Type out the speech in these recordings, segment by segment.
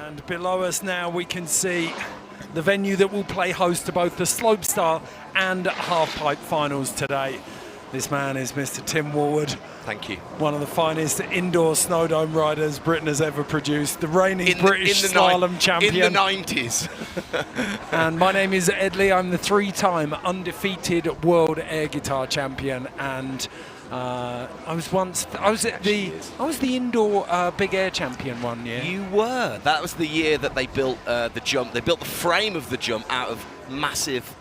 And below us now we can see the venue that will play host to both the Slopestyle and half-pipe finals today. This man is Mr. Tim Warwood. Thank you. One of the finest indoor snowdome riders Britain has ever produced. The reigning British slalom champion. In the 90s. And my name is Ed Lee. I'm the three-time undefeated world air guitar champion. And I was the indoor big air champion one year. You were. That was the year that they built the jump. They built the frame of the jump out of massive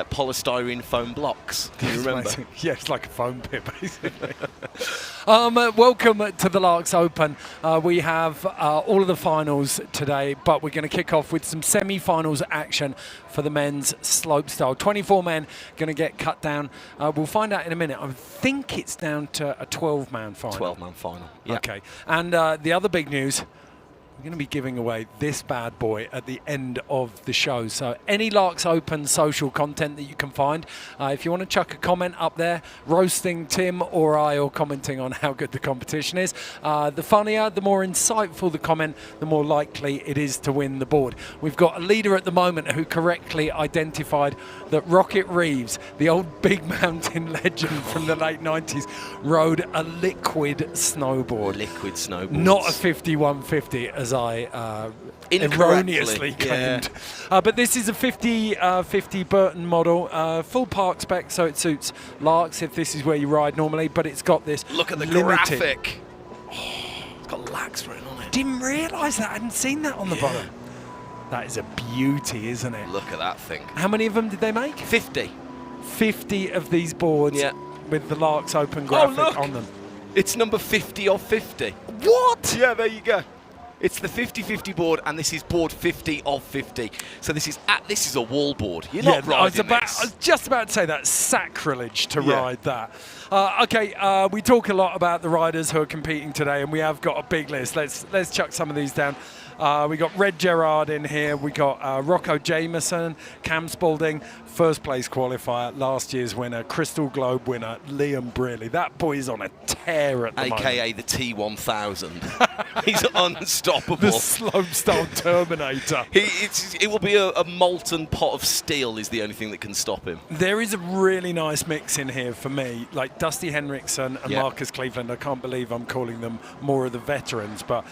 polystyrene foam blocks. Do you remember? Yeah, it's like a foam pit, basically. Welcome to the LAAX Open. We have all of the finals today, but we're going to kick off with some semi-finals action for the men's slopestyle. 24 men going to get cut down. We'll find out in a minute. I think it's down to a 12-man final. 12-man final. Yep. Okay. And the other big news, we're going to be giving away this bad boy at the end of the show. So any LAAX Open social content that you can find, if you want to chuck a comment up there, roasting Tim or I, or commenting on how good the competition is, the funnier, the more insightful the comment, the more likely it is to win the board. We've got a leader at the moment who correctly identified that Rocket Reeves, the old big mountain legend from the late 90s, rode a liquid snowboard. Liquid snowboard. Not a 5150 as I erroneously claimed. Yeah. But this is a 50 Burton model, full park spec, so it suits LAAX if this is where you ride normally, but it's got this Look at the limited graphic. Oh, it's got LAAX written on it. Didn't realise that. I hadn't seen that on the bottom. That is a beauty, isn't it? Look at that thing. How many of them did they make? 50. 50 of these boards with the LAAX Open graphic on them. It's number 50 of 50. What? Yeah, there you go. It's the 50-50 board, and this is board 50 of 50. So this is a wall board. You're not riding this. I was just about to say that's sacrilege to ride that. Okay, we talk a lot about the riders who are competing today, and we have got a big list. Let's chuck some of these down. We got Red Gerard in here. We got Rocco Jameson, Cam Spalding, first place qualifier, last year's winner, Crystal Globe winner, Liam Brearley. That boy's on a tear at the moment. AKA the T1000. He's unstoppable. The slopestyle Terminator. It will be a molten pot of steel is the only thing that can stop him. There is a really nice mix in here for me, like Dusty Henriksen and Marcus Cleveland. I can't believe I'm calling them more of the veterans, but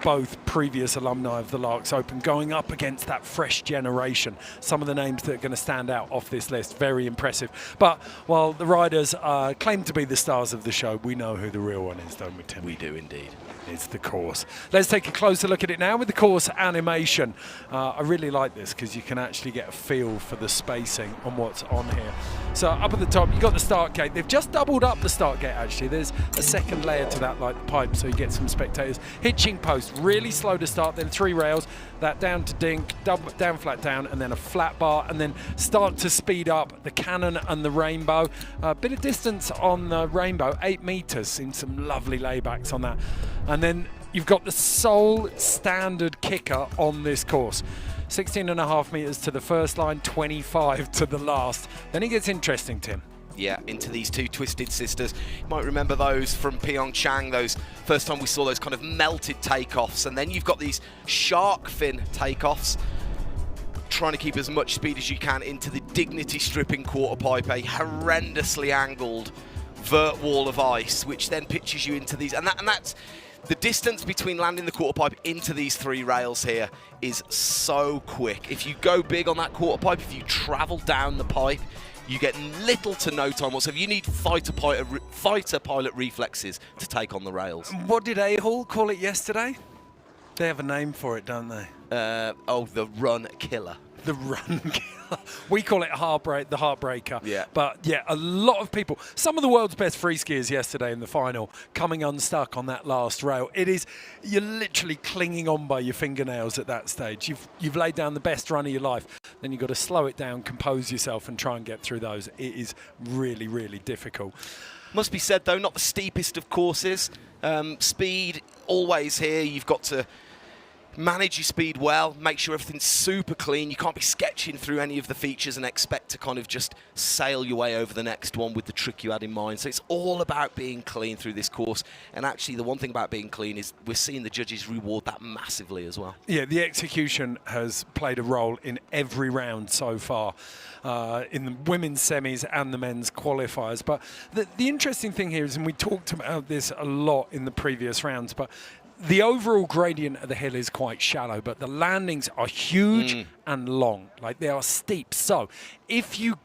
both previous alumni of the LAAX Open going up against that fresh generation. Some of the names that are going to stand out off this list, very impressive. But while the riders claim to be the stars of the show, we know who the real one is, don't we, Tim? We do indeed. It's the course. Let's take a closer look at it now with the course animation. I really like this because you can actually get a feel for the spacing on what's on here. So up at the top, you've got the start gate. They've just doubled up the start gate, actually. There's a second layer to that, like the pipe, so you get some spectators. Hitching post, really slow to start, then 3 rails, that down to dink, down, flat down, and then a flat bar, and then start to speed up the cannon and the rainbow. A bit of distance on the rainbow, 8 meters, seen some lovely laybacks on that. And then you've got the sole standard kicker on this course. 16.5 meters to the first line, 25 to the last. Then it gets interesting, Tim. Yeah, into these two Twisted Sisters. You might remember those from Pyeongchang, those first time we saw those kind of melted takeoffs. And then you've got these shark fin takeoffs, trying to keep as much speed as you can into the dignity stripping quarter pipe, a horrendously angled vert wall of ice, which then pitches you into these. And that's the distance between landing the quarter pipe into these 3 rails here is so quick. If you go big on that quarter pipe, if you travel down the pipe, you get little to no time whatsoever. You need fighter pilot reflexes to take on the rails. What did A-Hall call it yesterday? They have a name for it, don't they? The Run Killer. The Run Killer. We call it the Heartbreaker. Yeah. But yeah, a lot of people, some of the world's best free skiers yesterday in the final, coming unstuck on that last rail. You're literally clinging on by your fingernails at that stage. You've laid down the best run of your life. Then you've got to slow it down, compose yourself, and try and get through those. It is really, really difficult. Must be said, though, not the steepest of courses. Speed always here. You've got to manage your speed well, make sure everything's super clean. You can't be sketching through any of the features and expect to kind of just sail your way over the next one with the trick you had in mind. So it's all about being clean through this course. And actually, the one thing about being clean is we're seeing the judges reward that massively as well. Yeah, the execution has played a role in every round so far, in the women's semis and the men's qualifiers. But the interesting thing here is, and we talked about this a lot in the previous rounds, but the overall gradient of the hill is quite shallow, but the landings are huge and long. Like, they are steep. So if you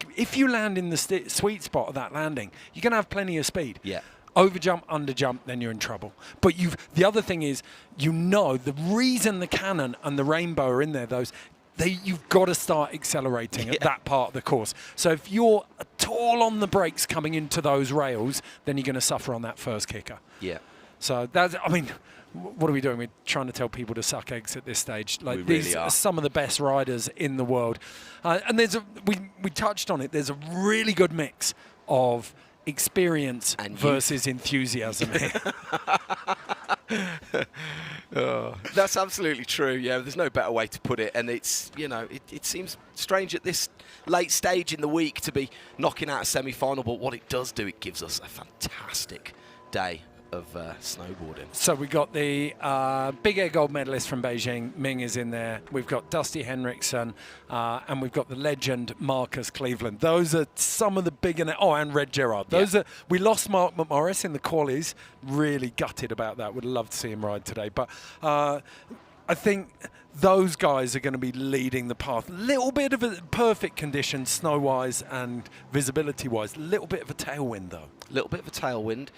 land in the sweet spot of that landing, you're going to have plenty of speed. Yeah. Over jump, under jump, then you're in trouble. But the other thing is, the reason the Cannon and the Rainbow are in there, you've got to start accelerating at that part of the course. So if you're at all on the brakes coming into those rails, then you're going to suffer on that first kicker. Yeah. So that's, I mean, what are we doing? We're trying to tell people to suck eggs at this stage. Like, we these really are are some of the best riders in the world. And we touched on it. There's a really good mix of experience and versus enthusiasm here. That's absolutely true. Yeah, there's no better way to put it. And it's, it seems strange at this late stage in the week to be knocking out a semi-final, but what it does do, it gives us a fantastic day of snowboarding. So we got the big air gold medalist from Beijing, Ming is in there. We've got Dusty Henriksen, and we've got the legend Marcus Cleveland. Those are some of the big, and Red Gerard. We lost Mark McMorris in the qualies. Really gutted about that. Would love to see him ride today, but I think those guys are going to be leading the path. Little bit of a perfect condition, snow-wise and visibility-wise. Little bit of a tailwind, though. Little bit of a tailwind.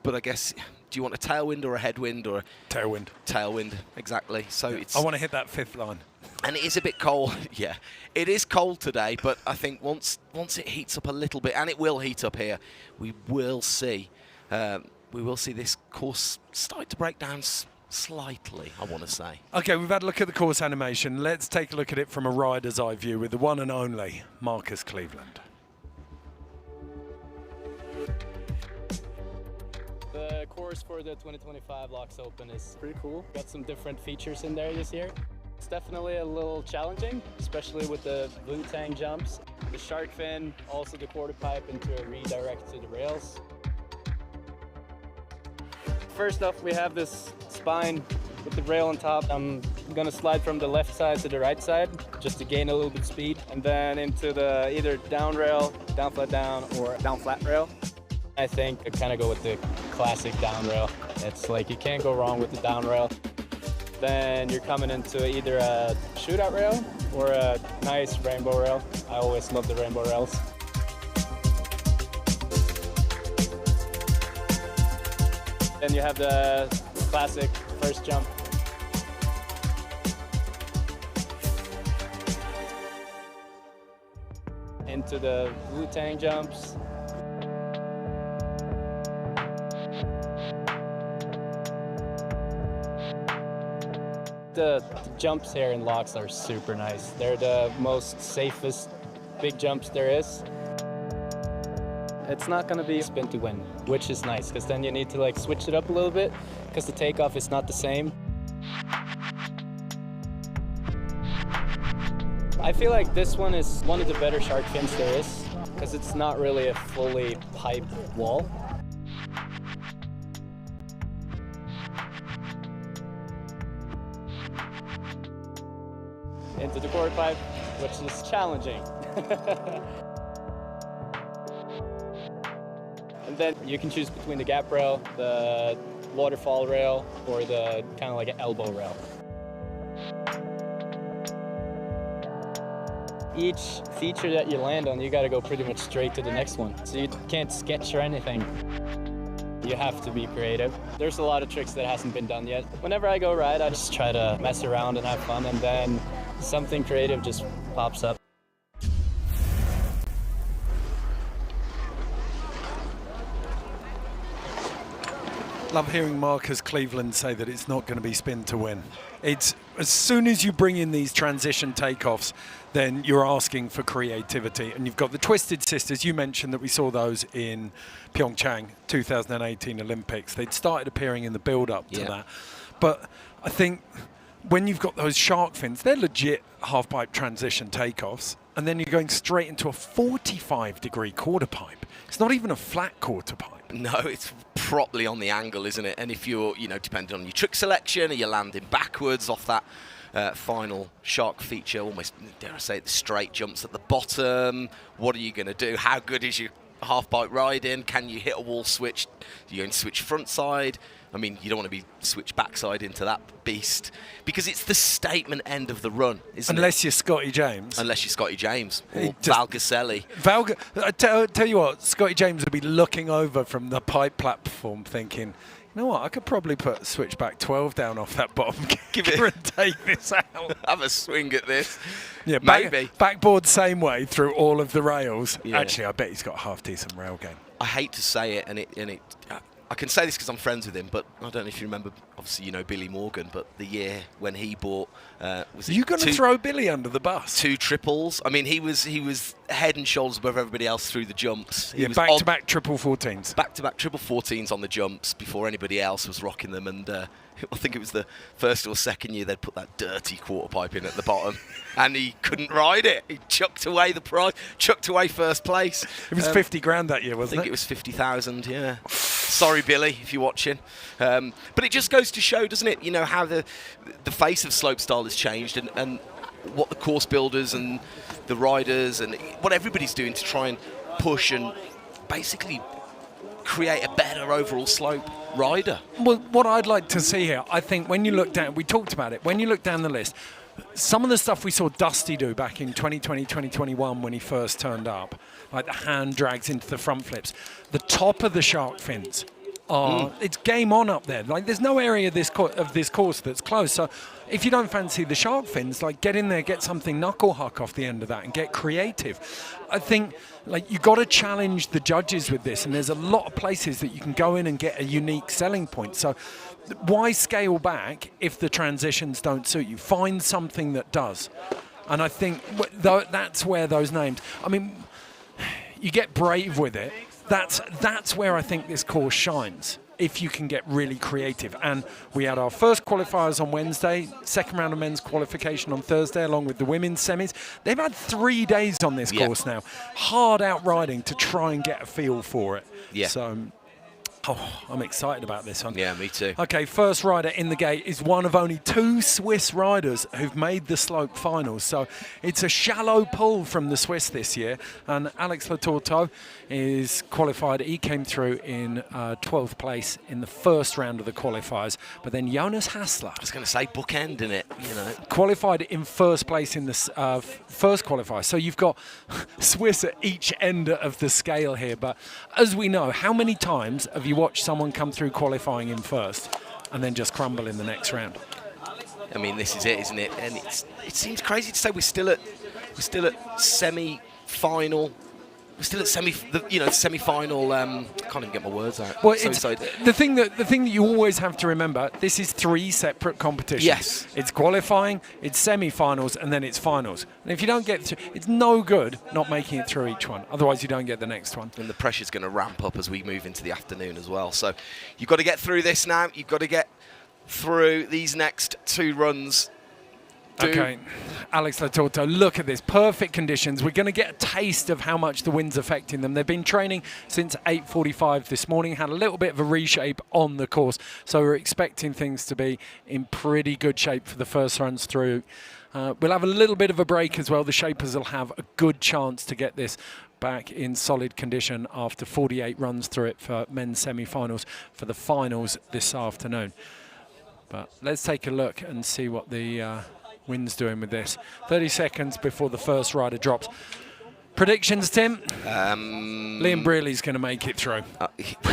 But I guess, do you want a tailwind or a headwind or a tailwind? Tailwind, exactly. So I want to hit that fifth line. And it is a bit cold. Yeah, it is cold today. But I think once it heats up a little bit, and it will heat up here, we will see this course start to break down slightly, I want to say. Okay, we've had a look at the course animation. Let's take a look at it from a rider's eye view with the one and only Marcus Cleveland. The course for the 2025 LAAX Open is pretty cool. Got some different features in there this year. It's definitely a little challenging, especially with the blue tang jumps. The shark fin, also the quarter pipe into a redirect to the rails. First off, we have this spine with the rail on top. I'm gonna slide from the left side to the right side just to gain a little bit of speed, and then into the either down rail, down flat down, or down flat rail. I think I kind of go with the classic down rail. It's like you can't go wrong with the down rail. Then you're coming into either a shootout rail or a nice rainbow rail. I always love the rainbow rails. Then you have the classic first jump. Into the blue tang jumps. The jumps here in LAAX are super nice. They're the most safest big jumps there is. It's not going to be spin to win, which is nice, because then you need to like switch it up a little bit, because the takeoff is not the same. I feel like this one is one of the better shark fins there is, because it's not really a fully piped wall. Into the quarter pipe, which is challenging. And then you can choose between the gap rail, the waterfall rail, or the kind of like an elbow rail. Each feature that you land on, you got to go pretty much straight to the next one. So you can't sketch or anything. You have to be creative. There's a lot of tricks that hasn't been done yet. Whenever I go ride, I just try to mess around and have fun, and then something creative just pops up. Love hearing Marcus Cleveland say that it's not going to be spin to win. It's as soon as you bring in these transition takeoffs, then you're asking for creativity. And you've got the Twisted Sisters. You mentioned that we saw those in Pyeongchang 2018 Olympics. They'd started appearing in the build-up to that. But I think when you've got those shark fins, they're legit half-pipe transition takeoffs, and then you're going straight into a 45-degree quarter pipe. It's not even a flat quarter pipe. No, it's properly on the angle, isn't it? And if you're, depending on your trick selection, or you're landing backwards off that final shark feature, almost, dare I say it, the straight jumps at the bottom. What are you going to do? How good is your half-pipe riding? Can you hit a wall switch? You're going to switch front side. I mean, you don't want to be switched backside into that beast, because it's the statement end of the run, isn't it? Unless you're Scotty James. Unless you're Scotty James or Val Gaselli. I tell you what, Scotty James would be looking over from the pipe platform thinking, you know what, I could probably put switchback 12 down off that bottom gear and take this out. Have a swing at this. Yeah, maybe. Backboard same way through all of the rails. Yeah. Actually, I bet he's got a half-decent rail game. I hate to say it, and I can say this because I'm friends with him, but I don't know if you remember, obviously you know Billy Morgan, but the year when he bought... was you going to throw Billy under the bus? 2 triples. I mean, he was head and shoulders above everybody else through the jumps. Yeah, back-to-back triple 14s. Back-to-back triple 14s on the jumps before anybody else was rocking them, and I think it was the first or second year they'd put that dirty quarter pipe in at the bottom, and he couldn't ride it. He chucked away the prize, chucked away first place. It was 50 grand that year, wasn't it? I think it was 50,000, yeah. Sorry, Billy, if you're watching. But it just goes to show, doesn't it, how the face of slopestyle has changed, and what the course builders and the riders and what everybody's doing to try and push and basically create a better overall slope rider. Well, what I'd like to see here, I think when you look down, we talked about it, when you look down the list, some of the stuff we saw Dusty do back in 2020, 2021 when he first turned up, like the hand drags into the front flips, the top of the shark fins, it's game on up there. Like, there's no area of this course that's closed. So if you don't fancy the shark fins, like, get in there, get something knuckle huck off the end of that and get creative. I think, like, you got to challenge the judges with this, and there's a lot of places that you can go in and get a unique selling point. So why scale back if the transitions don't suit you? Find something that does. And I think that's where those names, I mean, you get brave with it. That's where I think this course shines, if you can get really creative. And we had our first qualifiers on Wednesday, second round of men's qualification on Thursday, along with the women's semis. They've had 3 days on this course now. Hard out riding to try and get a feel for it. Yeah. So, I'm excited about this one. Yeah, me too. Okay, first rider in the gate is one of only 2 Swiss riders who've made the slope finals. So it's a shallow pull from the Swiss this year. And Alex Latorto is qualified. He came through in 12th place in the first round of the qualifiers. But then Jonas Hassler. I was going to say bookend, innit? Qualified in first place in the first qualifier. So you've got Swiss at each end of the scale here. But as we know, how many times have you watched someone come through qualifying in first and then just crumble in the next round? I mean, this is it, isn't it? And it seems crazy to say we're still at semi-final. We're still at semi-final. Can't even get my words out. Well, the thing that you always have to remember, this is 3 separate competitions. Yes. It's qualifying, it's semi-finals, and then it's finals. And if you don't get through, it's no good not making it through each one. Otherwise, you don't get the next one. And the pressure's going to ramp up as we move into the afternoon as well. So you've got to get through this now. You've got to get through these next 2 runs. Okay, Alex Latorto, look at this. Perfect conditions. We're going to get a taste of how much the wind's affecting them. They've been training since 8:45 this morning, had a little bit of a reshape on the course. So we're expecting things to be in pretty good shape for the first runs through. We'll have a little bit of a break as well. The shapers will have a good chance to get this back in solid condition after 48 runs through it for men's semi-finals for the finals this afternoon. But let's take a look and see what the wind's doing with this. 30 seconds before the first rider drops. Predictions, Tim? Liam Brearley's going to make it through.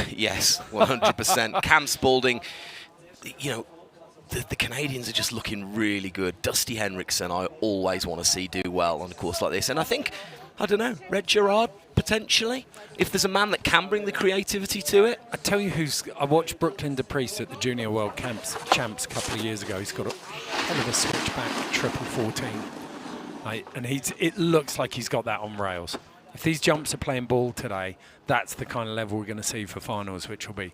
Yes, 100%. Cam Spalding, the Canadians are just looking really good. Dusty Henriksen, I always want to see do well on a course like this. And I think, I don't know, Red Gerard, potentially, if there's a man that can bring the creativity to it. I tell you I watched Brooklyn DePriest at the Junior World Champs a couple of years ago. He's got a hell of a switchback triple 14. And it looks like he's got that on rails. If these jumps are playing ball today, that's the kind of level we're going to see for finals, which will be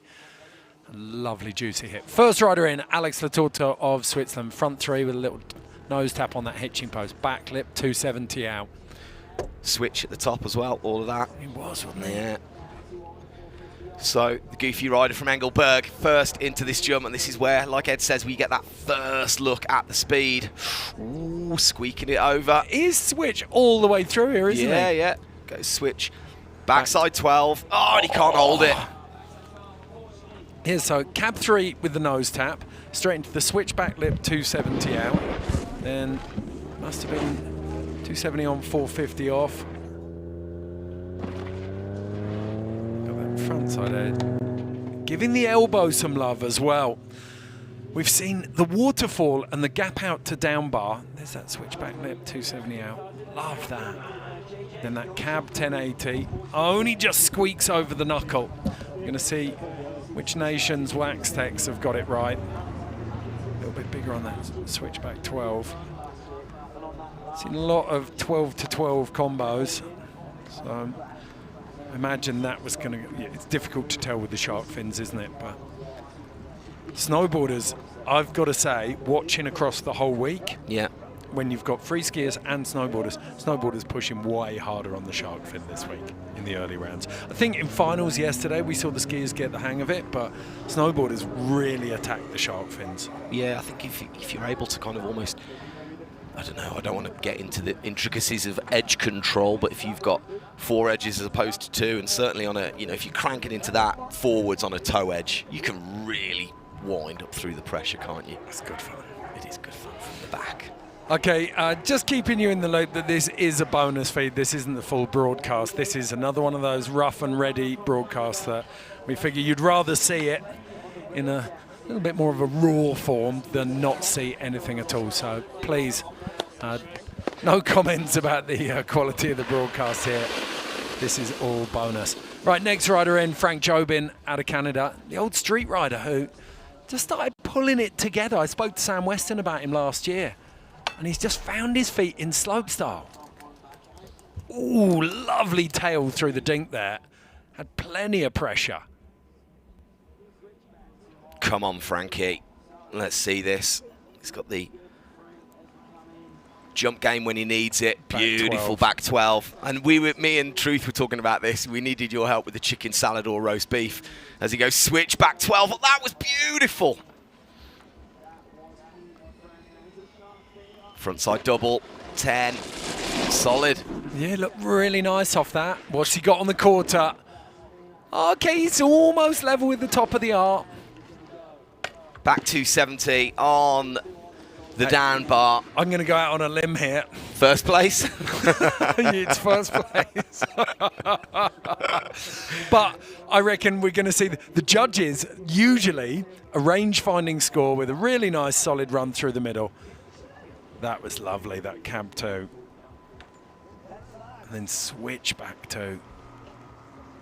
Lovely juicy hit. First rider in, Alex Latorta of Switzerland. Front three with a little nose tap on that hitching post. Back lip, 270 out. Switch at the top as well, all of that. It was, wasn't it? Yeah. So the goofy rider from Engelberg first into this jump, and this is where, like Ed says, we get that first look at the speed. Ooh, squeaking it over. It is switch all the way through here, isn't it? Yeah, yeah. Goes switch. Backside 12. Oh, and he can't hold it. Here's so cab 3 with the nose tap, straight into the switch back lip, 270 out. Then must have been 270 on, 450 off. Front side edge. Giving the elbow some love as well. We've seen the waterfall and the gap out to down bar. There's that switchback lip, 270 out. Love that. Then that cab 1080 only just squeaks over the knuckle. We're going to see which nation's wax techs have got it right. A little bit bigger on that switchback 12. Seen a lot of 12 to 12 combos. So imagine that was going to, it's difficult to tell with the shark fins, isn't it? But snowboarders, I've got to say, watching across the whole week, yeah, when you've got free skiers and snowboarders pushing way harder on the shark fin this week in the early rounds. I think in finals yesterday we saw the skiers get the hang of it, but snowboarders really attacked the shark fins. Yeah, I think if you're able to kind of almost, I don't know, I don't want to get into the intricacies of edge control, but if you've got 4 edges as opposed to 2, and certainly on a, you know, if you crank it into that forwards on a toe edge, you can really wind up through the pressure, can't you? It's good fun. It is good fun from the back. Okay, just keeping you in the loop that this is a bonus feed. This isn't the full broadcast. This is another one of those rough and ready broadcasts that we figure you'd rather see it in a little bit more of a raw form than not see anything at all. So please, no comments about the quality of the broadcast here. This is all bonus. Right, next rider in, Frank Jobin out of Canada, the old street rider who just started pulling it together. I spoke to Sam Weston about him last year, and he's just found his feet in slopestyle. Ooh, lovely tail through the dink there. Had plenty of pressure. Come on, Frankie. Let's see this. He's got the jump game when he needs it. Beautiful back 12. And me and Truth were talking about this. We needed your help with the chicken salad or roast beef. As he goes switch back 12. That was beautiful. Frontside double, 10, solid. Yeah, looked really nice off that. What's he got on the quarter? Okay, he's almost level with the top of the arc. Back 270 on the down bar. I'm going to go out on a limb here. First place? It's first place. But I reckon we're going to see the judges usually a range-finding score with a really nice solid run through the middle. That was lovely, that cab 2. And then switch back 2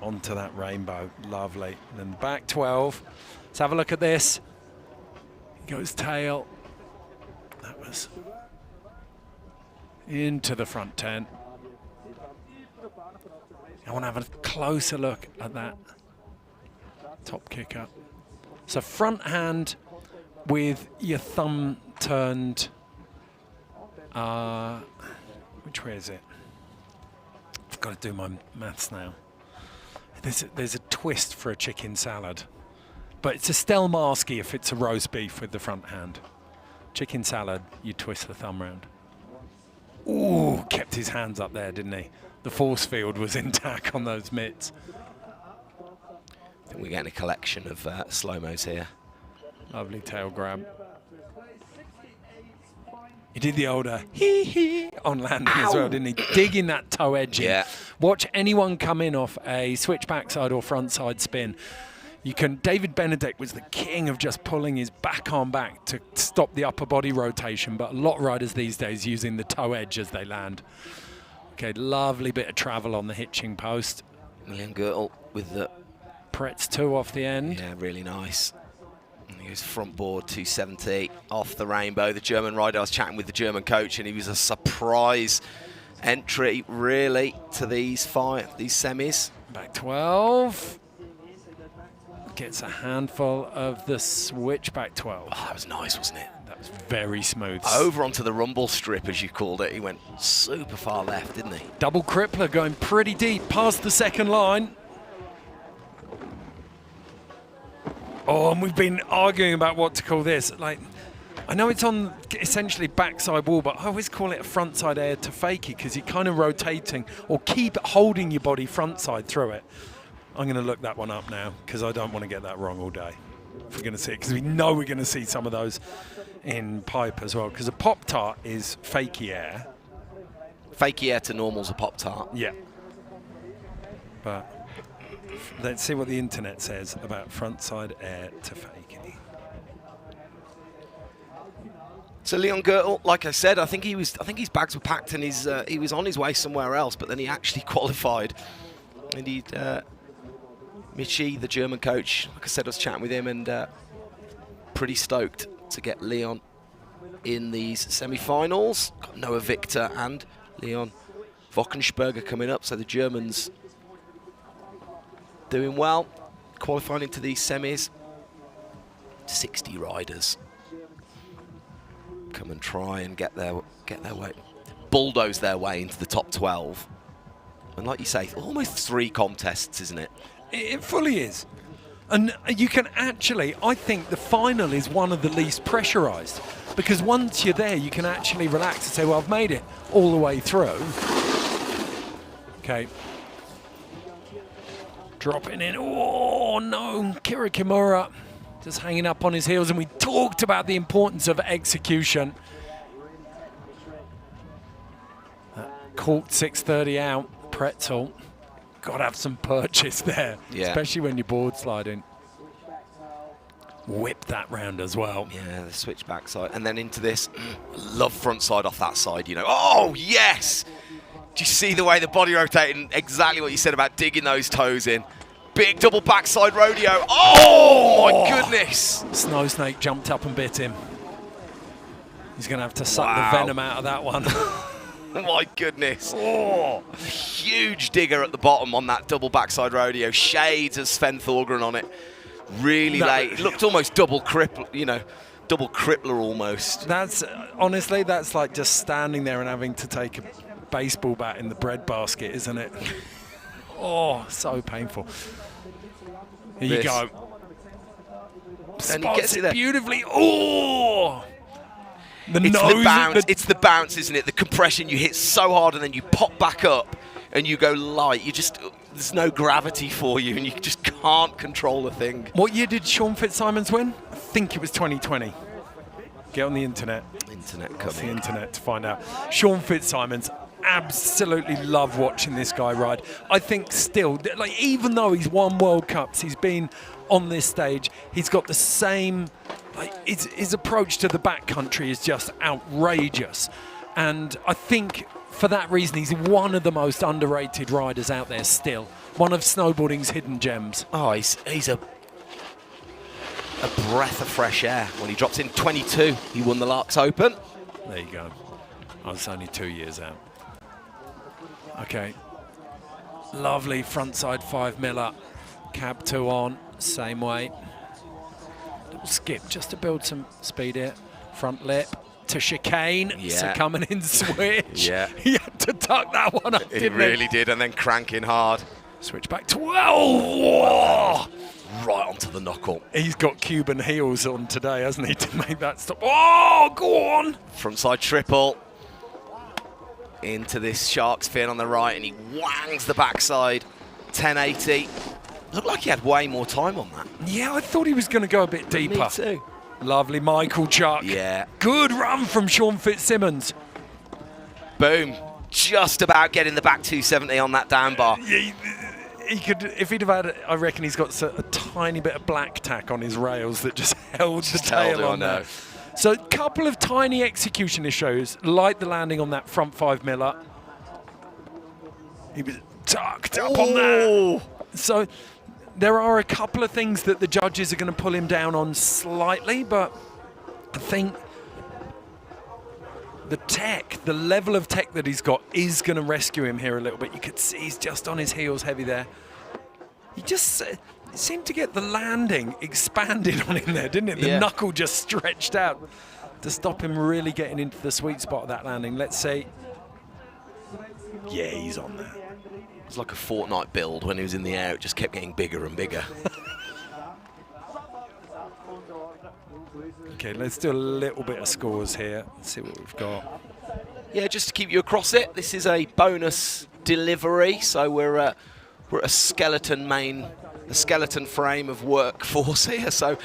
onto that rainbow. Lovely. And then back 12. Let's have a look at this. He goes tail. That was into the front 10. I want to have a closer look at that top kick up. So front hand with your thumb turned. Which way is it? I've got to do my maths now. There's a twist for a chicken salad, but it's a Stelmarski if it's a roast beef with the front hand. Chicken salad, you twist the thumb round. Ooh, kept his hands up there, didn't he? The force field was intact on those mitts. I think we're getting a collection of slow-mos here. Lovely tail grab. He did the older hee on landing as well, didn't he? Digging that toe edge in. Yeah. Watch anyone come in off a switch backside or frontside spin. You can. David Benedek was the king of just pulling his back arm back to stop the upper body rotation, but a lot of riders these days using the toe edge as they land. Okay, lovely bit of travel on the hitching post. William Gertl with the Pretz 2 off the end. Yeah, really nice. And he goes front board 270 off the rainbow. The German rider, I was chatting with the German coach, and he was a surprise entry really to these semis. Back 12. gets a handful of the switchback 12. Oh, that was nice, wasn't it? That was very smooth. Over onto the rumble strip, as you called it. He went super far left, didn't he? Double crippler going pretty deep past the second line. Oh, and we've been arguing about what to call this. Like, I know it's on essentially backside wall, but I always call it a frontside air to fakie because you're kind of rotating or keep holding your body frontside through it. I'm going to look that one up now because I don't want to get that wrong all day. If we're going to see it, because we know we're going to see some of those in pipe as well, because a Pop-Tart is fakie air. Fakie air to normal's a Pop-Tart. Yeah. But let's see what the internet says about frontside air to fakie. So Leon Gertl, like I said, I think his bags were packed and he was on his way somewhere else, but then he actually qualified. Indeed, Michi, the German coach, like I said, I was chatting with him and pretty stoked to get Leon in these semi-finals. Got Noah Victor and Leon Wockensperger coming up, so the Germans doing well, qualifying into these semis. 60 riders come and try and get their way, bulldoze their way into the top 12. And like you say, almost 3 contests, isn't it? It fully is. And you can actually, I think the final is one of the least pressurised, because once you're there, you can actually relax and say, well, I've made it all the way through. Okay. Dropping in. Oh, no. Kira Kimura just hanging up on his heels. And we talked about the importance of execution. Corked 630 out. Pretzel. Got to have some purchase there, especially when you're board sliding. Whip that round as well. Yeah, the switchback side. And then into this. Love front side off that side, you know. Oh, yes! Do you see the way the body rotating? Exactly what you said about digging those toes in. Big double backside rodeo. Oh, my goodness! Snow Snake jumped up and bit him. He's going to have to suck the venom out of that one. My goodness. Oh, huge digger at the bottom on that double backside rodeo. Shades of Sven Thorgren on it. Really late. It looked almost double crippler, you know, double crippler almost. That's, honestly, that's like just standing there and having to take a baseball bat in the bread basket, isn't it? Oh, so painful. Here you go. And he gets it there. Beautifully. Oh! It's the bounce, isn't it? The compression, you hit so hard and then you pop back up and you go light. There's no gravity for you and you just can't control the thing. What year did Sean Fitzsimons win? I think it was 2020. Get on the internet. Internet That's the coming. internet to find out. Sean Fitzsimons, absolutely love watching this guy ride. I think still, like, even though he's won World Cups, he's been on this stage, he's got the same, like, his approach to the backcountry is just outrageous. And I think for that reason, he's one of the most underrated riders out there still. One of snowboarding's hidden gems. Oh, he's a breath of fresh air. When he drops in 22, he won the LAAX Open. There you go. I was only 2 years out. Okay. Lovely frontside 5 miller. Cab 2 on, same way. Little skip just to build some speed here. Front lip to chicane. So coming in switch. Yeah. He had to tuck that one up, He really did, and then cranking hard. Switch back 12. Oh! Right onto the knuckle. He's got Cuban heels on today, hasn't he, to make that stop. Oh, go on. Frontside triple. Into this shark's fin on the right, and he wangs the backside. 1080. Looked like he had way more time on that. Yeah, I thought he was going to go a bit deeper. Me too. Lovely Michael Chuck. Yeah. Good run from Sean Fitzsimmons. Boom. Just about getting the back 270 on that down bar. Yeah, he could, if he'd have had, I reckon he's got a tiny bit of black tack on his rails that just held the tail on there. So a couple of tiny execution issues, like the landing on that front 5 miller. He was tucked up on that. So there are a couple of things that the judges are going to pull him down on slightly, but I think the level of tech that he's got is going to rescue him here a little bit. You could see he's just on his heels heavy there. He just seemed to get the landing expanded on him there, didn't it? The Yeah. knuckle just stretched out to stop him really getting into the sweet spot of that landing. Let's see. Yeah, he's on there. It was like a Fortnite build. When he was in the air, it just kept getting bigger and bigger. Okay, let's do a little bit of scores here. Let's see what we've got. Yeah, just to keep you across it, this is a bonus delivery, so we're at a skeleton frame of workforce here, so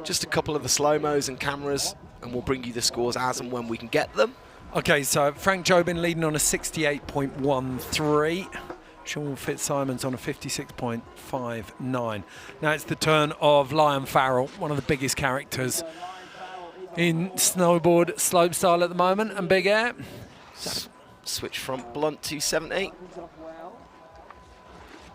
just a couple of the slow-mos and cameras, and we'll bring you the scores as and when we can get them. Okay, so Frank Jobin leading on a 68.13. Sean Fitzsimons on a 56.59. Now it's the turn of Liam Farrell, one of the biggest characters in snowboard slopestyle at the moment, and big air. Switch front blunt 270.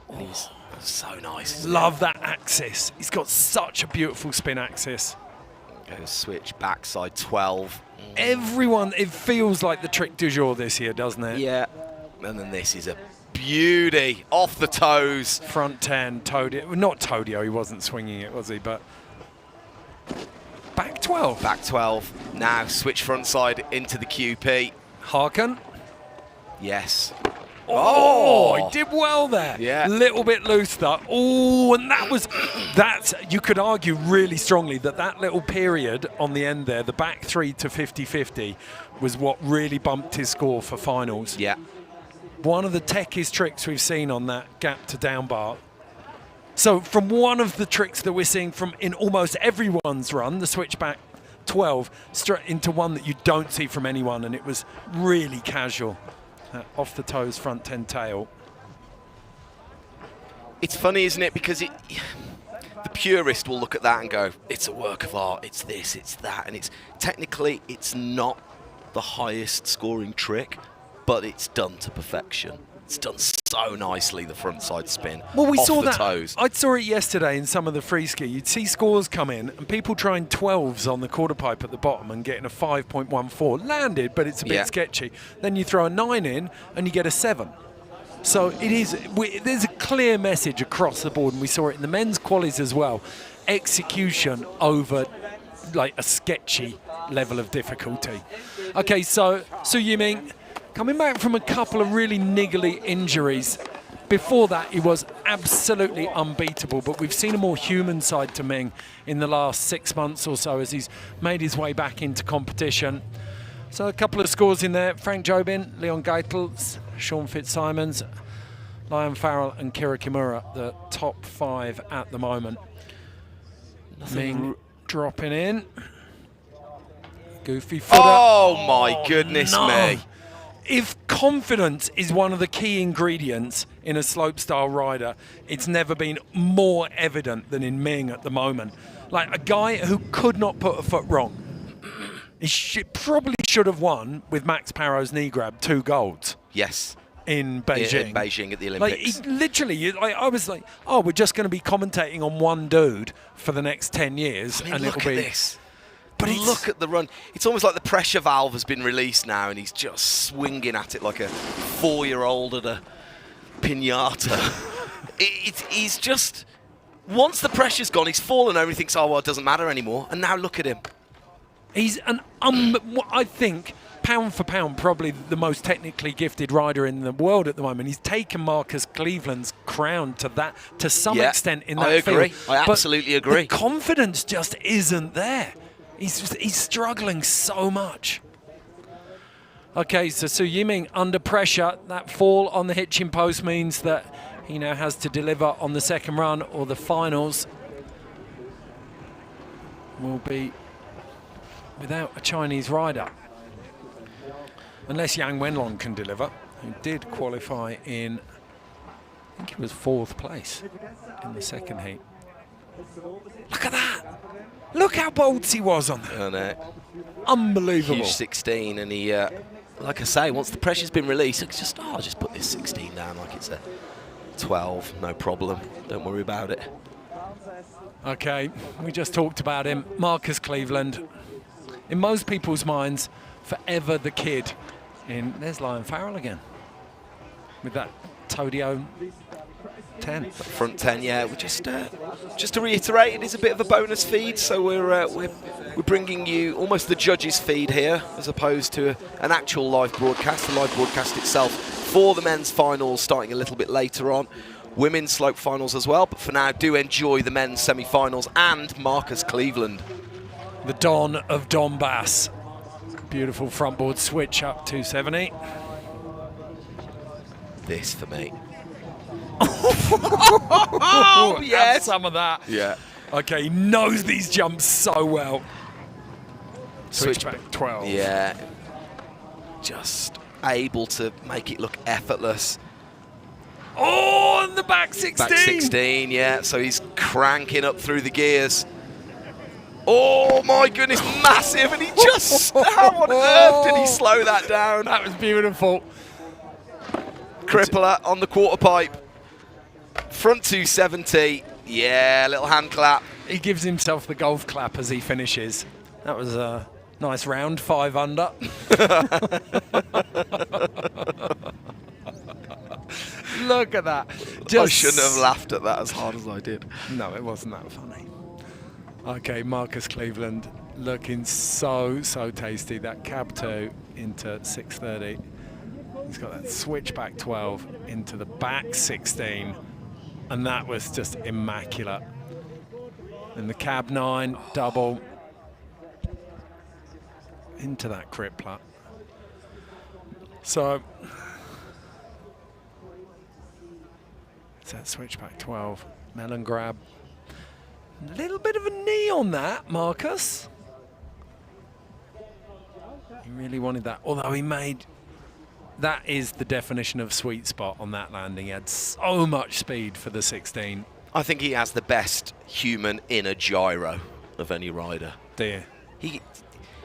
And he's so nice. Love that axis. He's got such a beautiful spin axis. Goes switch backside 12. Everyone, it feels like the trick du jour this year, doesn't it? Yeah. And then this is a beauty off the toes. Front 10, Todio. Not Todio, he wasn't swinging it, was he? But back 12. Back 12. Now switch front side into the QP. Harkin. Yes. Oh, he did well there. Yeah. Little bit loose though. Oh, and that's, you could argue really strongly that little period on the end there, the back 3 to 50-50, was what really bumped his score for finals. Yeah. One of the techiest tricks we've seen on that gap to down bar. So from one of the tricks that we're seeing from in almost everyone's run, the switchback 12, straight into one that you don't see from anyone, and it was really casual. Off the toes, front 10 tail. It's funny, isn't it? Because the purist will look at that and go, it's a work of art, it's this, it's that, and it's technically it's not the highest scoring trick, but it's done to perfection. It's done so nicely, the front side spin. Well, we off saw the that. Toes. I saw it yesterday in some of the free ski. You'd see scores come in and people trying 12s on the quarter pipe at the bottom and getting a 5.14. Landed, but it's a bit sketchy. Then you throw a 9 in and you get a 7. So it is. There's a clear message across the board, and we saw it in the men's qualies as well. Execution over like a sketchy level of difficulty. Okay, so Yiming, coming back from a couple of really niggly injuries. Before that, he was absolutely unbeatable, but we've seen a more human side to Ming in the last 6 months or so as he's made his way back into competition. So a couple of scores in there. Frank Jobin, Leon Geitels, Sean Fitzsimons, Liam Farrell and Kira Kimura, the top 5 at the moment. Ming dropping in. Goofy footer. Oh my goodness me. If confidence is one of the key ingredients in a slopestyle rider, it's never been more evident than in Ming at the moment. Like a guy who could not put a foot wrong. He probably should have won with Max Parrot's knee grab 2 golds. Yes. In Beijing. In Beijing at the Olympics. Like, he literally, I was like, oh, we're just going to be commentating on one dude for the next 10 years. I mean, and look it'll at be this. But look at the run. It's almost like the pressure valve has been released now, and he's just swinging at it like a 4-year-old at a pinata. He's just, once the pressure's gone, he's fallen over. He thinks, oh, well, it doesn't matter anymore. And now look at him. He's an, I think, pound for pound, probably the most technically gifted rider in the world at the moment. He's taken Marcus Cleveland's crown to some extent in that field. I agree. I absolutely agree. The confidence just isn't there. He's struggling so much. Okay, so Su Yiming under pressure. That fall on the hitching post means that he now has to deliver on the second run, or the finals will be without a Chinese rider. Unless Yang Wenlong can deliver, who did qualify in, I think it was 4th place in the second heat. Look at that! Look how bold he was on that. Unbelievable. Huge 16, and he, like I say, once the pressure's been released, it's just, I'll just put this 16 down like it's a 12, no problem. Don't worry about it. Okay, we just talked about him. Marcus Cleveland. In most people's minds, forever the kid. There's Liam Farrell again with that Todio 10. Front 10, yeah. We just to reiterate, it is a bit of a bonus feed, so we're bringing you almost the judges' feed here, as opposed to an actual live broadcast. The live broadcast itself for the men's finals starting a little bit later on. Women's slope finals as well, but for now, do enjoy the men's semi-finals and Marcus Cleveland. The Don of Donbass. Beautiful frontboard switch up 270. This for me. Oh, yes. Have some of that. Yeah. Okay, he knows these jumps so well. Switchback 12. Yeah. Just able to make it look effortless. Oh, and the back 16. Back 16, yeah. So he's cranking up through the gears. Oh my goodness, massive, and he just, how on earth did he slow that down? That was beautiful. Crippler on the quarter pipe. Front 270, yeah, little hand clap. He gives himself the golf clap as he finishes. That was a nice round, 5 under. Look at that. I shouldn't have laughed at that as hard as I did. No, it wasn't that funny. Okay, Marcus Cleveland looking so tasty. That cab 2 into 630. He's got that switchback 12 into the back 16. And that was just immaculate. And the cab 9 double into that crippler. So it's that switchback 12. Melon grab. A little bit of a knee on that, Marcus. He really wanted that. Although he made... That is the definition of sweet spot on that landing. He had so much speed for the 16. I think he has the best human inner gyro of any rider. Dear. He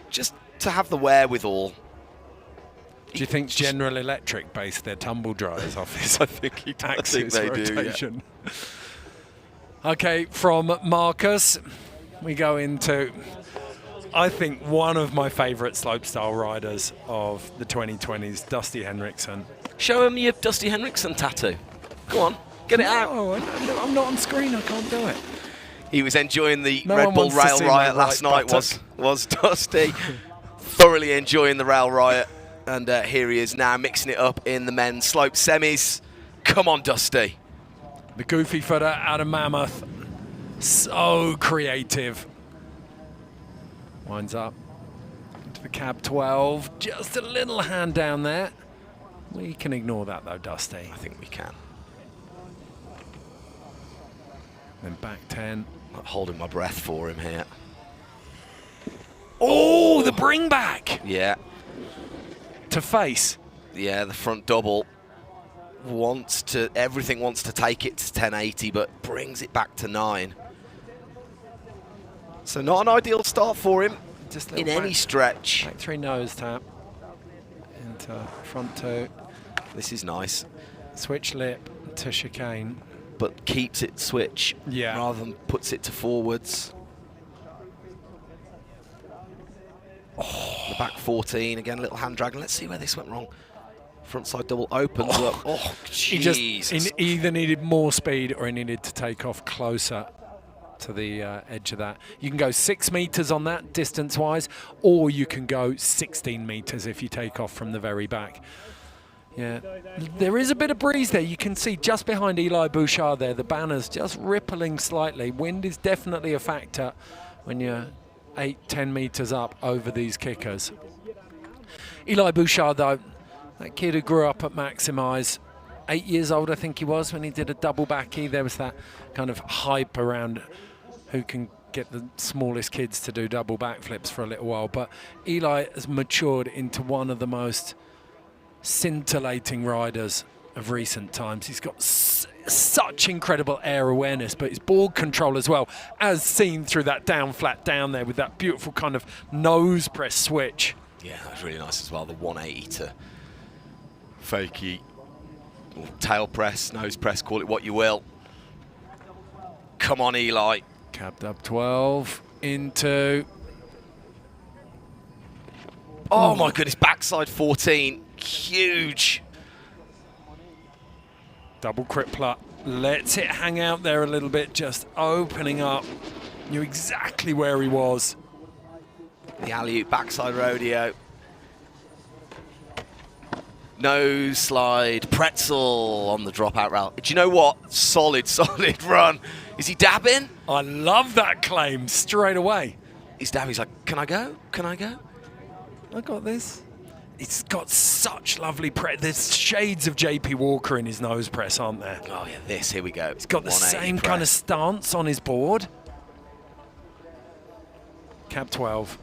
just to have the wherewithal. Do you think General Electric based their tumble dryers off his I think he does. axis I think they rotation? Do, yeah. Okay, from Marcus, we go into, I think, one of my favourite slopestyle riders of the 2020s, Dusty Henriksen. Show him your Dusty Henriksen tattoo. Go on, get it out. No, I'm not on screen, I can't do it. He was enjoying the No Red one Bull wants to Rail see Riot my last right night, was buttock. Dusty. Thoroughly enjoying the Rail Riot. And here he is now mixing it up in the men's slope semis. Come on, Dusty. The goofy footer out of Mammoth. So creative. Winds up into the cab 12. Just a little hand down there. We can ignore that though, Dusty. I think we can. Then back 10. I'm holding my breath for him here. Oh, the bring back Yeah, to face. yeah, the front double everything wants to take it to 1080, but brings it back to 9. So not an ideal start for him Just in any stretch. Back 3 nose tap into front 2. This is nice, Switch lip to chicane. but keeps it switch Yeah. rather than puts it to forwards. The back 14, again, a little hand drag. Let's see where this went wrong. Frontside double opens up. Oh, He Jesus. either needed more speed or he needed to take off closer to the edge of that. You can go 6 meters on that distance-wise, or you can go 16 meters if you take off from the very back. Yeah, there is a bit of breeze there. You can see just behind Eli Bouchard there, the banner's just rippling slightly. Wind is definitely a factor when you're 8-10 meters up over these kickers. Eli Bouchard, though, that kid who grew up at Maximise, 8 years old I think he was when he did a double backy. There was that kind of hype around who can get the smallest kids to do double backflips for a little while. But Eli has matured into one of the most scintillating riders of recent times. He's got such incredible air awareness, but his board control as well, as seen through that down flat down there with that beautiful kind of nose press switch. Yeah, that was really nice as well. The 180 to fakie, or tail press, nose press, call it what you will. Come on, Eli. Cabbed up 12 into... Oh my goodness, backside 14, huge. Double crippler Lets it hang out there a little bit, just opening up. Knew exactly where he was. The alley-oop backside rodeo. Nose slide, pretzel on the dropout rail. Do you know what? Solid run. Is he dabbing? I love that claim straight away. He's dabbing. He's like, can I go? Can I go? I got this. It's got such lovely press. There's shades of JP Walker in his nose press, aren't there? Oh, yeah, this. Here we go. He's got the 180 same press. kind of stance on his board. Cab 12.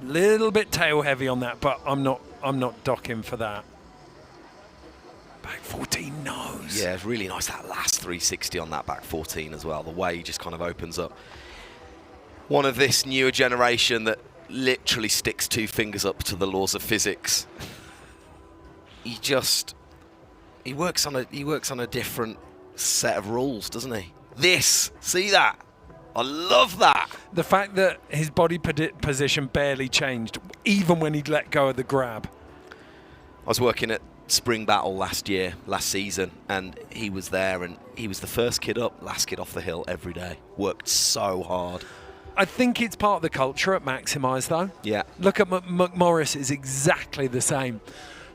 Little bit tail heavy on that, but I'm not docking for that. Back 14 nose. Yeah, it's really nice. That last 360 on that back 14 as well. The way he just kind of opens up. One of this newer generation that literally sticks 2 fingers up to the laws of physics. He works on a different set of rules, doesn't he? See that? I love that. The fact that his body position barely changed, even when he'd let go of the grab. I was working at Spring Battle last season, and he was there, and he was the first kid up, last kid off the hill every day. Worked so hard. I think it's part of the culture at Maximise, though. Yeah. Look at McMorris, is exactly the same.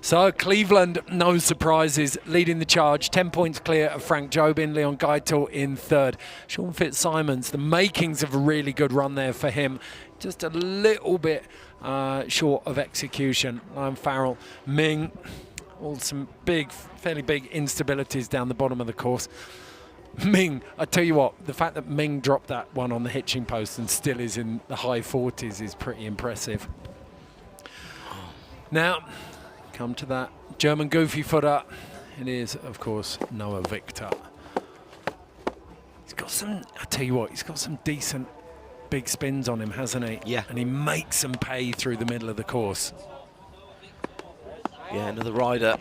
So Cleveland, no surprises, leading the charge. 10 points clear of Frank Jobin, Leon Geitel in third. Sean Fitzsimons, the makings of a really good run there for him. Just a little bit short of execution. Liam Farrell, Ming, all some fairly big instabilities down the bottom of the course. Ming, I tell you what, the fact that Ming dropped that one on the hitching post and still is in the high 40s is pretty impressive. Now, come to that German goofy footer. It is, of course, Noah Victor. He's got some, I tell you what, he's got some decent big spins on him, hasn't he? Yeah. And he makes them pay through the middle of the course. Yeah, another rider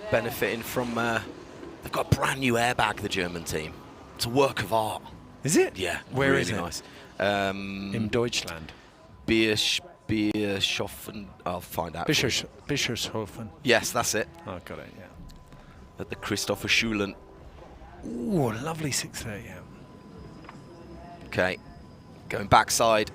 benefiting from... they've got a brand new airbag, the German team. It's a work of art. Is it? Yeah. Where really is it? Nice. In Deutschland. Bischofshofen. I'll find out. Bischofshofen. Yes, that's it. Oh, got it, yeah. At the Christopher Schulen. Ooh, lovely 630, yeah. Okay. Going backside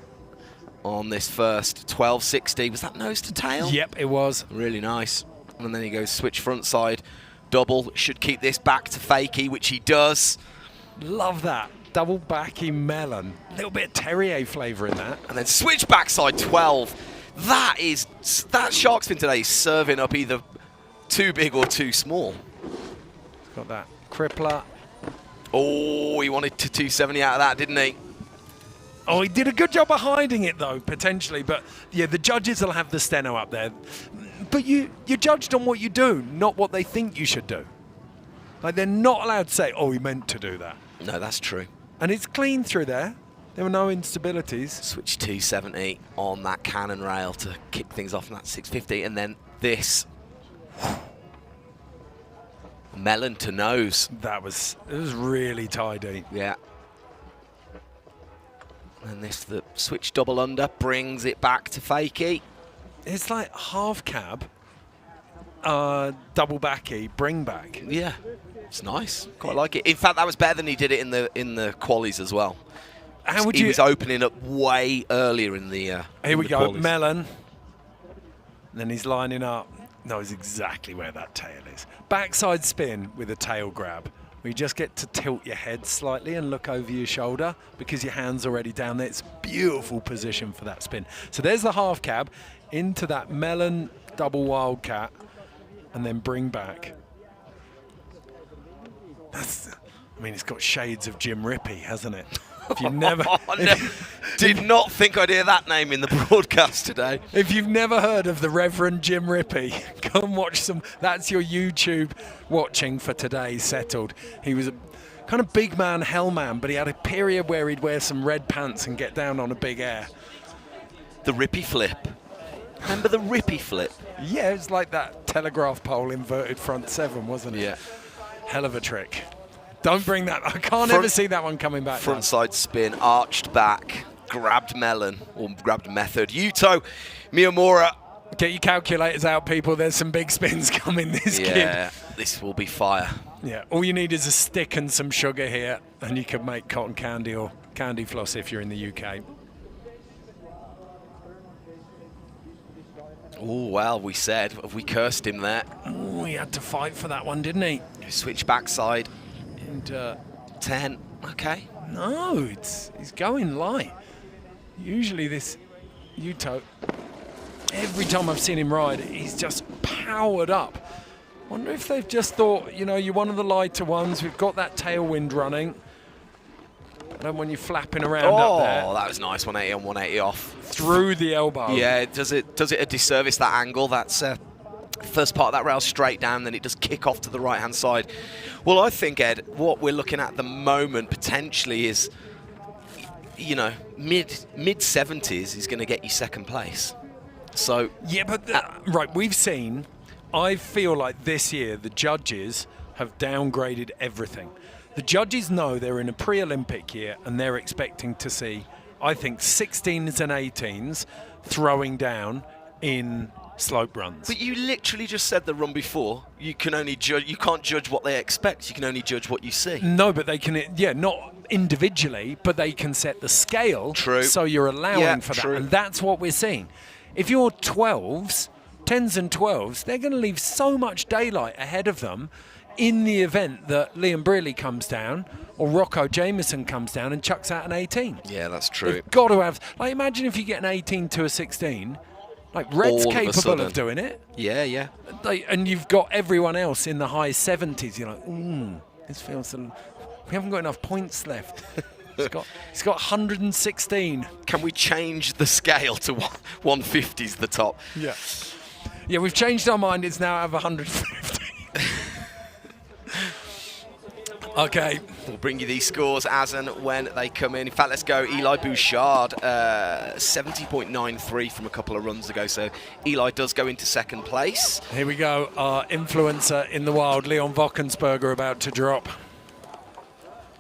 on this first 1260. Was that nose to tail? Yep, it was. Really nice. And then he goes switch front side. Double. Should keep this back to fakie, which he does. Love that. Double backy melon. A little bit of Terrier flavour in that. And then switch backside 12. That shark fin today is serving up either too big or too small. He's got that crippler. Oh, he wanted to 270 out of that, didn't he? Oh, he did a good job of hiding it, though, potentially. But, yeah, the judges will have the steno up there. But you're judged on what you do, not what they think you should do. Like, they're not allowed to say, oh, he meant to do that. No, that's true. And it's clean through there. There were no instabilities. Switch 270 on that cannon rail to kick things off in that 650. And then this. Melon to nose. It was really tidy. Yeah. And this, the switch double under, brings it back to fakie. It's like half cab, double backy, bring back. Yeah, it's nice. Quite like it. In fact, that was better than he did it in the qualies as well. How would he was opening up way earlier in the. Here we go, qualies. Melon. Then he's lining up. Knows exactly where that tail is. Backside spin with a tail grab. where you just get to tilt your head slightly and look over your shoulder because your hand's already down there. It's a beautiful position for that spin. So there's the half cab into that melon double wildcat and then bring back. That's, I mean, it's got shades of Jim Rippey, hasn't it? If you've never, did not think I'd hear that name in the broadcast today. If you've never heard of the Reverend Jim Rippey, go and watch some. That's your YouTube watching for today settled. He was a kind of big man, hell man, but he had a period where he'd wear some red pants and get down on a big air. The Rippey flip. Remember the Rippey flip? Yeah, it's like that telegraph pole inverted front seven, wasn't it? Yeah. Hell of a trick. Don't bring that. I can't ever see that one coming back. Front side spin, arched back, grabbed melon, or grabbed method. Yuto Miyamura. Get your calculators out, people. There's some big spins coming, this kid. Yeah, this will be fire. Yeah, all you need is a stick and some sugar here, and you can make cotton candy or candy floss if you're in the UK. Oh, well, we cursed him there. Oh, he had to fight for that one, didn't he? Switch backside. And 10. Okay. no, he's going light. Usually this Yuto, every time I've seen him ride, he's just powered up. Wonder if they've just thought, you know, you're one of the lighter ones. We've got that tailwind running. I don't want you flapping around up there. Oh, that was nice. 180 on, 180 off. Through the elbow. Yeah, does it a disservice, that angle? That's first part of that rail straight down, then it does kick off to the right-hand side. Well, I think, Ed, what we're looking at the moment potentially is, you know, mid-70s is going to get you second place. So yeah, but right, we've seen. I feel like this year the judges have downgraded everything. The judges know they're in a pre-Olympic year and they're expecting to see, I think, 16s and 18s throwing down in slope runs. But you literally just said the run before, you can only judge, you can't judge what they expect, you can only judge what you see. No, but they can, yeah, not individually, but they can set the scale. True. So you're allowing for true. that. And that's what we're seeing. If you're 12s, 10s and 12s, they're going to leave so much daylight ahead of them in the event that Liam Brearley comes down or Rocco Jameson comes down and chucks out an 18. Yeah, that's true. They've got to have, like, imagine if you get an 18 to a 16, like Red's All of a capable sudden. of doing it. Yeah, yeah. And you've got everyone else in the high 70s. You're like, this feels, we haven't got enough points left. He's got 116. Can we change the scale to 150's the top? Yeah. Yeah, we've changed our mind. It's now over 150. Okay. We'll bring you these scores as and when they come in. In fact, let's go Eli Bouchard, 70.93 from a couple of runs ago. So Eli does go into second place. Here we go. Our influencer in the wild, Leon Wockensberger, about to drop.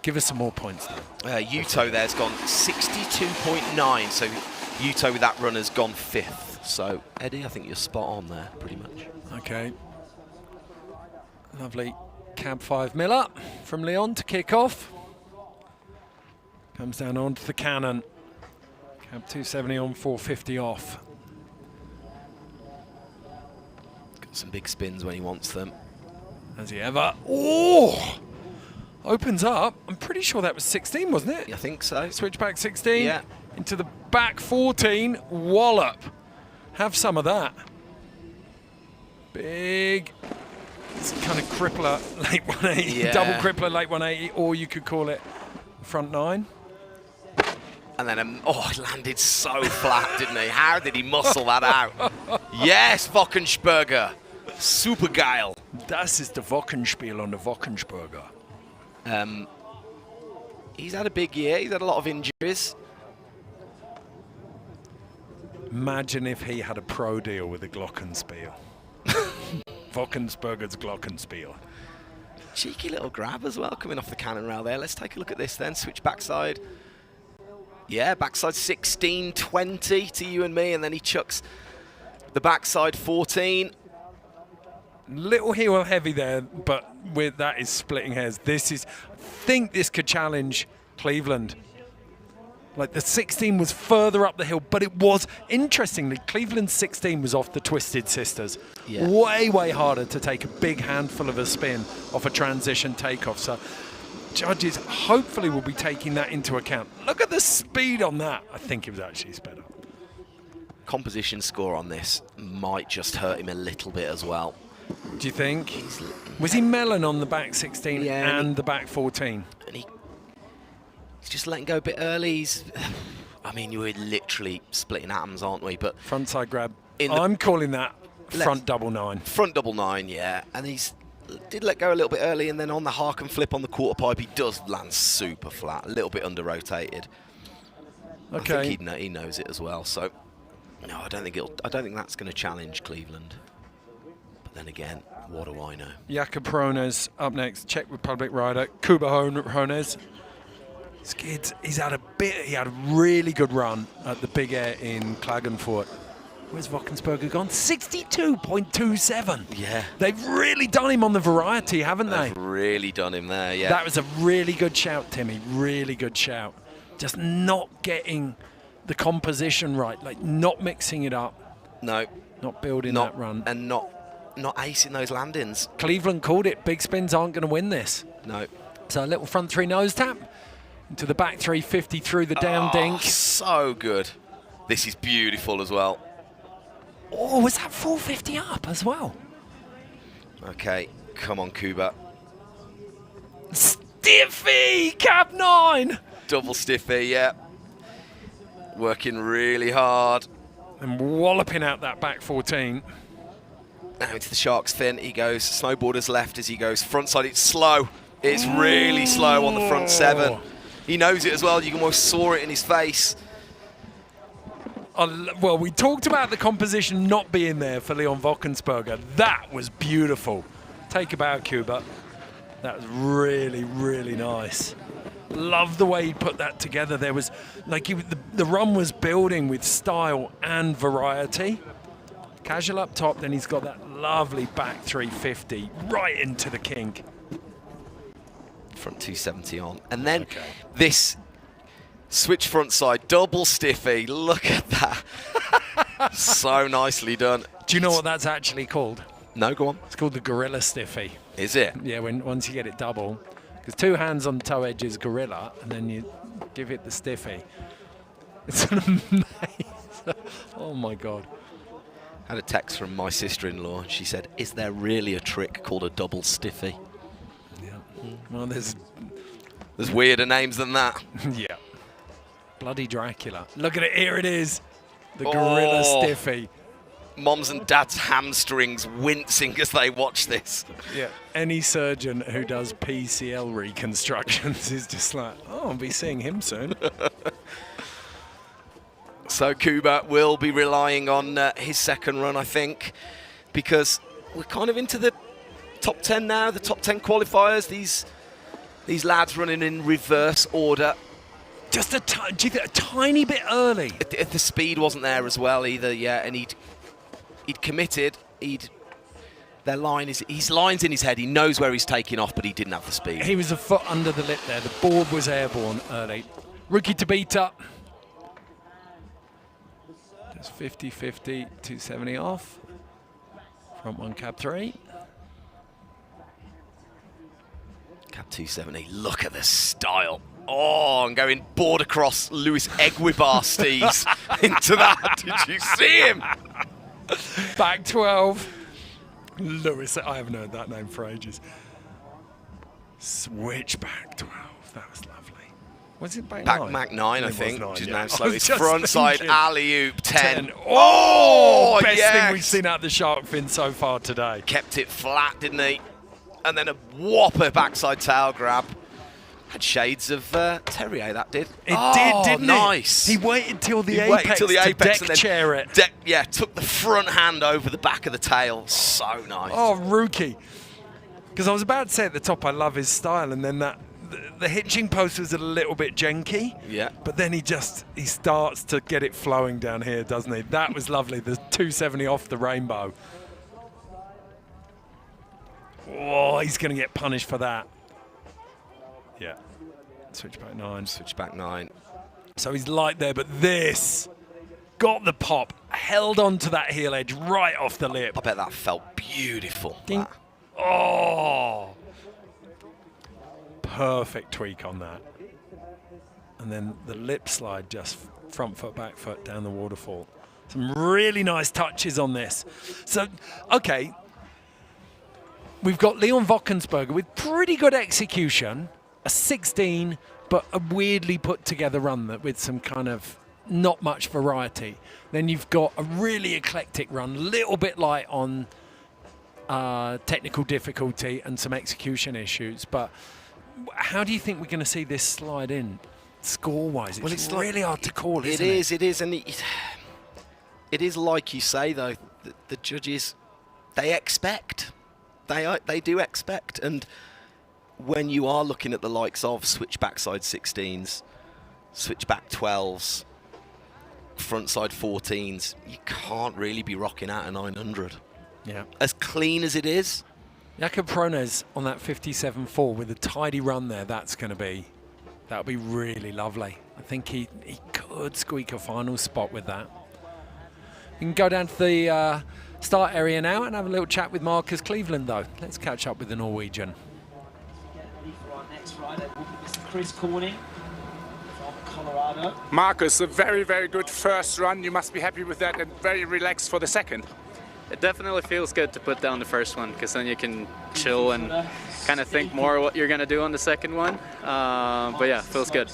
Give us some more points now. Yuto there's gone 62.9. So Yuto with that run has gone 5th. So, Eddie, I think you're spot on there, pretty much. Okay. Lovely cab 5 mil from Leon to kick off. Comes down onto the cannon. Cab 270 on, 450 off. Got some big spins when he wants them. Has he ever? Oh! Opens up. I'm pretty sure that was 16, wasn't it? I think so. Switchback 16. Yeah. Into the back 14. Wallop. Have some of that. Big. It's kind of crippler, late 180. Yeah. Double crippler, late 180. Or you could call it front 9. And then, it landed so flat, didn't he? How did he muscle that out? Yes, Wockensberger. Super geil. Das ist der Wochenspiel on the Wockensberger. He's had a big year. He's had a lot of injuries. Imagine if he had a pro deal with the Glockenspiel. Wockensberger's Glockenspiel. Cheeky little grab as well, coming off the cannon rail there. Let's take a look at this then. Switch backside. Yeah, backside 16-20 to you and me, and then he chucks the backside 14. Little heel heavy there, but with that is splitting hairs. I think this could challenge Cleveland. Like the 16 was further up the hill, but it was, interestingly, Cleveland's 16 was off the Twisted Sisters. Yeah. Way, way harder to take a big handful of a spin off a transition takeoff. So judges hopefully will be taking that into account. Look at the speed on that. I think it was actually sped up. Composition score on this might just hurt him a little bit as well. Do you think? Was he melon on the back 16 Yeah, and the back 14? And he's just letting go a bit early. I mean, you were literally splitting atoms, aren't we? But Front side grab. I'm calling that front double 9. Front double 9, yeah. And did let go a little bit early, and then on the hark and flip on the quarter pipe, he does land super flat, a little bit under rotated. Okay. I think he knows it as well. So no, I don't think that's going to challenge Cleveland. But then again, what do I know? Jakob Hrones up next, Czech Republic rider. Kuba Hrones. Skids, he had a really good run at the Big Air in Klagenfurt. Where's Wockensberger gone? 62.27. Yeah. They've really done him on the variety, haven't they? They've really done him there, yeah. That was a really good shout, Timmy. Really good shout. Just not getting the composition right, like not mixing it up. No. Not building that run. And not acing those landings. Cleveland called it. Big spins aren't going to win this. No. So a little front 3 nose tap into the back 350 through the down dink. So good. This is beautiful as well. Oh, was that 450 up as well? Okay, come on, Kuba. Stiffy, cab 9. Double stiffy, yeah. Working really hard. And walloping out that back 14. Now into the shark's fin. He goes snowboarder's left as he goes front side. It's slow. It's really slow on the front 7. He knows it as well. You can almost saw it in his face. Well, we talked about the composition not being there for Leon Wockensberger. That was beautiful. Take a bow, Kuba. That was really, really nice. Love the way he put that together. There was, like, the run was building with style and variety. Casual up top, then he's got that lovely back 350 right into the kink. Front 270 on. And then this switch front side, double stiffy. Look at that. So nicely done. Do you know what that's actually called? No, go on. It's called the gorilla stiffy. Is it? Yeah, once you get it double. Because 2 hands on toe edge is gorilla, and then you give it the stiffy. It's an amazing. Oh my God. I had a text from my sister-in-law, and she said, "Is there really a trick called a double stiffy?" Yeah. Well, there's weirder names than that. Yeah. Bloody Dracula. Look at it. Here it is. The gorilla stiffy. Moms and dads' hamstrings wincing as they watch this. Yeah. Any surgeon who does PCL reconstructions is just like, oh, I'll be seeing him soon. So Kuba will be relying on his second run, I think, because we're kind of into the top 10 now, the top 10 qualifiers. These lads running in reverse order. Just a tiny bit early. The speed wasn't there as well either, yeah, and he'd committed. His line's in his head. He knows where he's taking off, but he didn't have the speed. He was a foot under the lip there. The board was airborne early. Rookie to beat up. Just 50-50, 270 off. Front 1, cab 3. Cab 270. Look at the style. Oh, and going board across Lewis Egwibar Steves into that. Did you see him? Back 12. Lewis, I haven't heard that name for ages. Switch back 12. That was lovely. Was it back 9? Back 9, I think. 9, which is yeah. now slow. It's just front side thinking. alley-oop 10. Oh, best yes. thing we've seen out of the shark fin so far today. Kept it flat, didn't he? And then a whopper backside tail grab. Had shades of Terrier, that did. It did, didn't nice. it? He waited till the He apex, waited till the apex to and deck then chair it. Took the front hand over the back of the tail. So nice. Oh, rookie. Because I was about to say at the top, I love his style, and then the hitching post was a little bit janky. Yeah. But then he starts to get it flowing down here, doesn't he? That was lovely. The 270 off the rainbow. Oh, he's going to get punished for that. Yeah. Switchback 9. Switchback 9. So he's light there, but this got the pop, held on to that heel edge right off the lip. I bet that felt beautiful. Ding. Oh. Perfect tweak on that. And then the lip slide, just front foot, back foot down the waterfall. Some really nice touches on this. So, okay. We've got Leon Wockensberger with pretty good execution, a 16, but a weirdly put together run with some kind of not much variety. Then you've got a really eclectic run, a little bit light on technical difficulty and some execution issues. But how do you think we're going to see this slide in score-wise? It's really hard to call, isn't it? It is, and it is like you say, though, the judges, they expect. They do expect, and when you are looking at the likes of switchback side 16s, switchback 12s, front side 14s, you can't really be rocking out a 900. Yeah. As clean as it is, Jakob Prones on that 57.4 with a tidy run there. That'll be really lovely. I think he could squeak a final spot with that. You can go down to the start area now and have a little chat with Marcus Cleveland, though. Let's catch up with the Norwegian. Chris Corning from Colorado. Marcus, a very, very good first run. You must be happy with that and very relaxed for the second. It definitely feels good to put down the first one, because then you can chill and kind of think more what you're going to do on the second one. But yeah, feels good.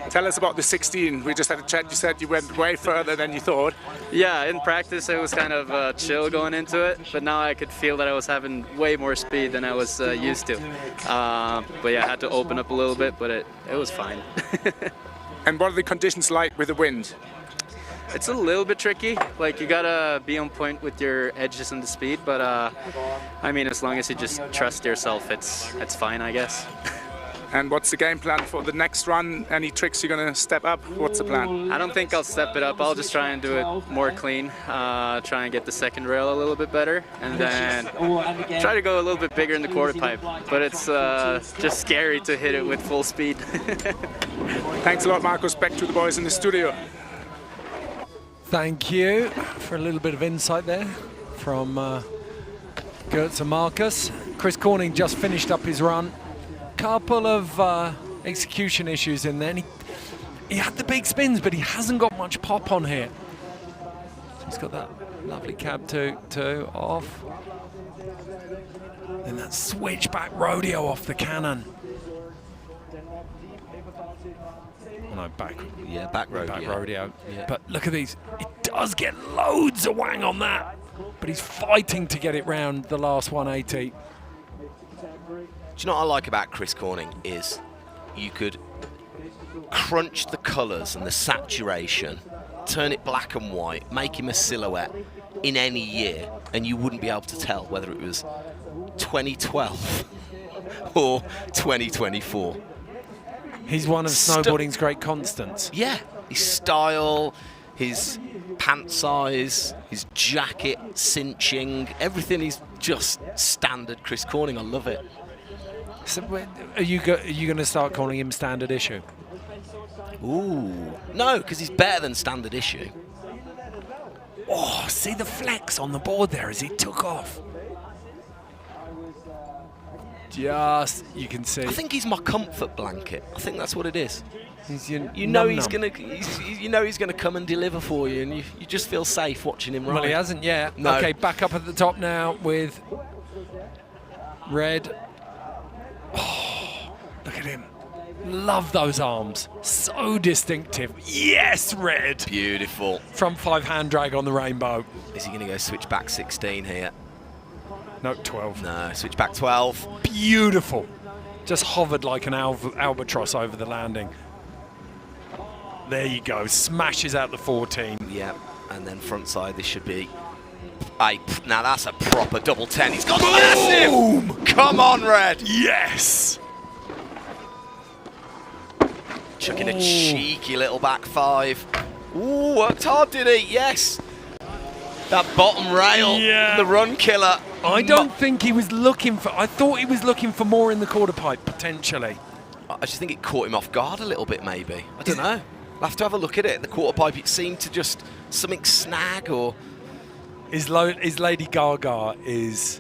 Tell us about the 16. We just had a chat. You said you went way further than you thought. Yeah, in practice it was kind of chill going into it, but now I could feel that I was having way more speed than I was used to. But yeah, I had to open up a little bit, but it was fine. And what are the conditions like with the wind? It's a little bit tricky. Like, you gotta be on point with your edges and the speed, but I mean, as long as you just trust yourself, it's fine, I guess. And what's the game plan for the next run? Any tricks you're gonna step up? What's the plan? I don't think I'll step it up. I'll just try and do it more clean. Try and get the second rail a little bit better, and then try to go a little bit bigger in the quarter pipe. But it's just scary to hit it with full speed. Thanks a lot, Marcus. Back to the boys in the studio. Thank you for a little bit of insight there from Gertz and Marcus. Chris Corning just finished up his run. Couple of execution issues in there. And he had the big spins, but he hasn't got much pop on here. He's got that lovely cab two off. Then that switchback rodeo off the cannon. Oh no, back rodeo. rodeo. Yeah. But look at these. He does get loads of wang on that, but he's fighting to get it round the last 180. Do you know what I like about Chris Corning is you could crunch the colours and the saturation, turn it black and white, make him a silhouette in any year, and you wouldn't be able to tell whether it was 2012 or 2024. He's one of snowboarding's great constants. Yeah, his style, his pant size, his jacket cinching, everything is just standard Chris Corning. I love it. So are you going to start calling him standard issue? Ooh, no, because he's better than standard issue. Oh, see the flex on the board there as he took off. Just, you can see. I think he's my comfort blanket. I think that's what it is. He's your You know num-num. he's gonna come and deliver for you, and you just feel safe watching him ride. Well, he hasn't yet. No. Okay, back up at the top now with Red. Oh, look at him. Love those arms. So distinctive. Yes, Red. Beautiful. Front 5 hand drag on the rainbow. Is he gonna go switch back 16 here? No, 12. No, switch back 12. Beautiful. Just hovered like an albatross over the landing. There you go. Smashes out the 14. Yeah, and then front side, this should be now that's a proper double 10. He's got massive! Boom! Come on, Red! Yes! Chucking a cheeky little back 5. Ooh, worked hard, did he? Yes! That bottom rail, Yeah. the run killer. I don't think he was looking for... I thought he was looking for more in the quarter pipe, potentially. I just think it caught him off guard a little bit, maybe. I don't know. I'll have to have a look at it. The quarter pipe, it seemed to just something snag or... His Lady Gaga is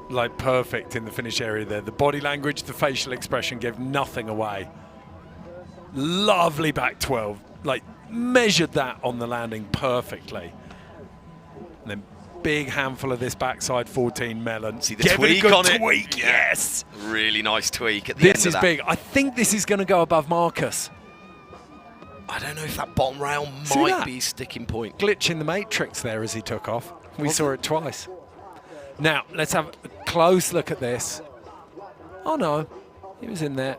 like perfect in the finish area there. The body language, the facial expression gave nothing away. Lovely back 12. Like, measured that on the landing perfectly. And then big handful of this backside 14 melon. See the Give tweak it a good on it? tweak, yes. Really nice tweak at the end This of is that. big. I think this is going to go above Marcus. I don't know if that bottom rail See might that? be his sticking point. Glitch in the matrix there as he took off. We saw it twice. Now, let's have a close look at this. Oh no, he was in there.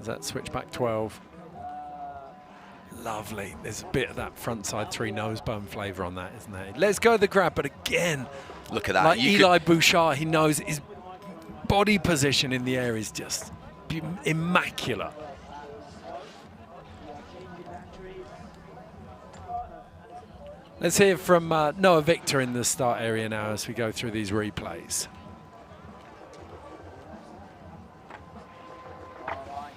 Is that switchback 12? Lovely. There's a bit of that front side 3 nose bone flavour on that, isn't there? Let's go the grab, but again, Look at that. like You Eli Bouchard, he knows his body position in the air is just immaculate. Let's hear from Noah Victor in the start area now as we go through these replays.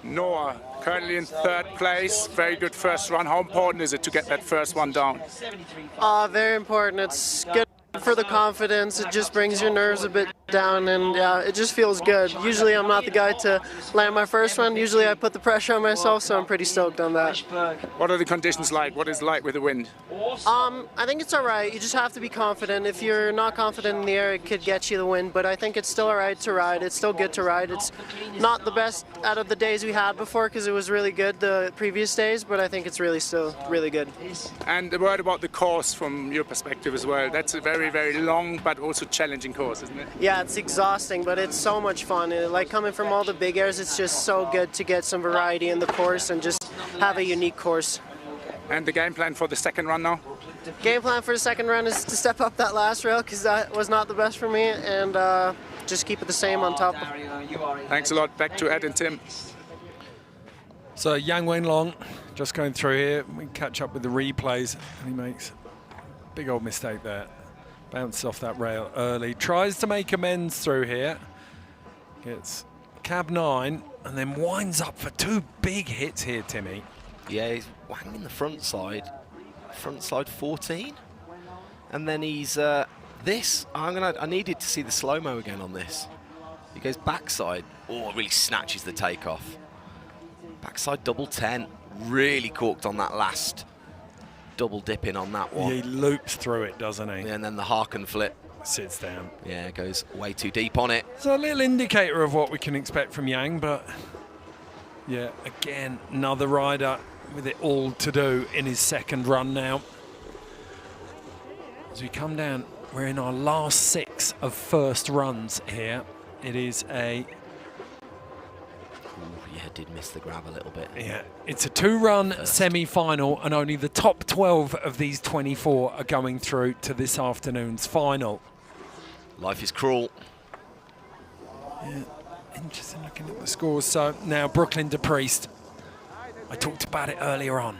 Noah, currently in 3rd place. Very good first run. How important is it to get that first one down? Very important. It's good for the confidence. It just brings your nerves a bit down, and it just feels good. Usually I'm not the guy to land my first one. Usually I put the pressure on myself, so I'm pretty stoked on that. What are the conditions like? What is it like with the wind? I think it's all right. You just have to be confident. If you're not confident in the air, it could get you the wind, but I think it's still all right to ride. It's still good to ride. It's not the best out of the days we had before because it was really good the previous days, but I think it's really still really good. And a word about the course from your perspective as well. That's a very, very long but also challenging course, isn't it? Yeah, it's exhausting, but it's so much fun. Like coming from all the big airs, it's just so good to get some variety in the course and just have a unique course. And the game plan for the second run now? Game plan for the second run is to step up that last rail because that was not the best for me, and just keep it the same on top. Thanks a lot. Back to Ed and Tim. So Yang Wenlong just going through here. We catch up with the replays, and he makes a big old mistake there. Bounces off that rail early. Tries to make amends through here. Gets cab 9 and then winds up for 2 big hits here, Timmy. Yeah, he's whanging the front side 14. And then he's this. I needed to see the slow-mo again on this. He goes backside. Oh, really snatches the takeoff. Backside double 10. Really corked on that last double dipping on that one. He loops through it, doesn't he? And then the Harken flip. Sits down. Yeah, goes way too deep on it. So a little indicator of what we can expect from Yang, but yeah, again, another rider with it all to do in his second run now. As we come down, we're in our last 6 of first runs here. It is a... Ooh, yeah, did miss the grab a little bit. Yeah, it's a 2-run semi-final, and only the top 12 of these 24 are going through to this afternoon's final. Life is cruel. Yeah, interesting looking at the scores. So now Brooklyn DePriest. I talked about it earlier on.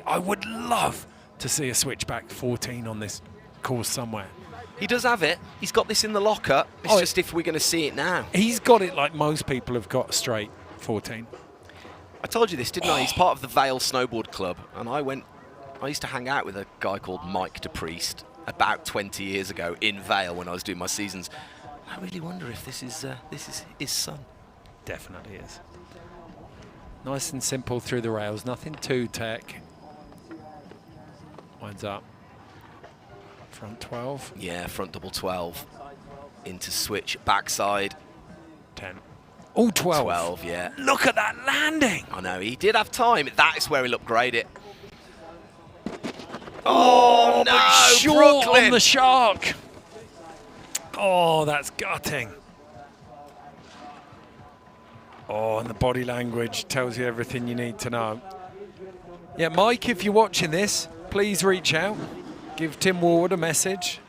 I would love to see a switchback 14 on this course somewhere. He does have it. He's got this in the locker. It's just if we're going to see it now. He's got it like most people have got straight 14. I told you this, didn't I? He's part of the Vale Snowboard Club, and I used to hang out with a guy called Mike DePriest about 20 years ago in Vale when I was doing my seasons. I really wonder if this is his son. Definitely is. Nice and simple through the rails, nothing too tech. Winds up. Front 12. Yeah, front double 12. Into switch, backside. 10. Oh, 12. 12, yeah. Look at that landing. I know, he did have time. That is where he'll upgrade it. Oh, no, short Brooklyn. on the shark. Oh, that's gutting. Oh, and the body language tells you everything you need to know. Yeah, Mike, if you're watching this, please reach out. Give Tim Ward a message.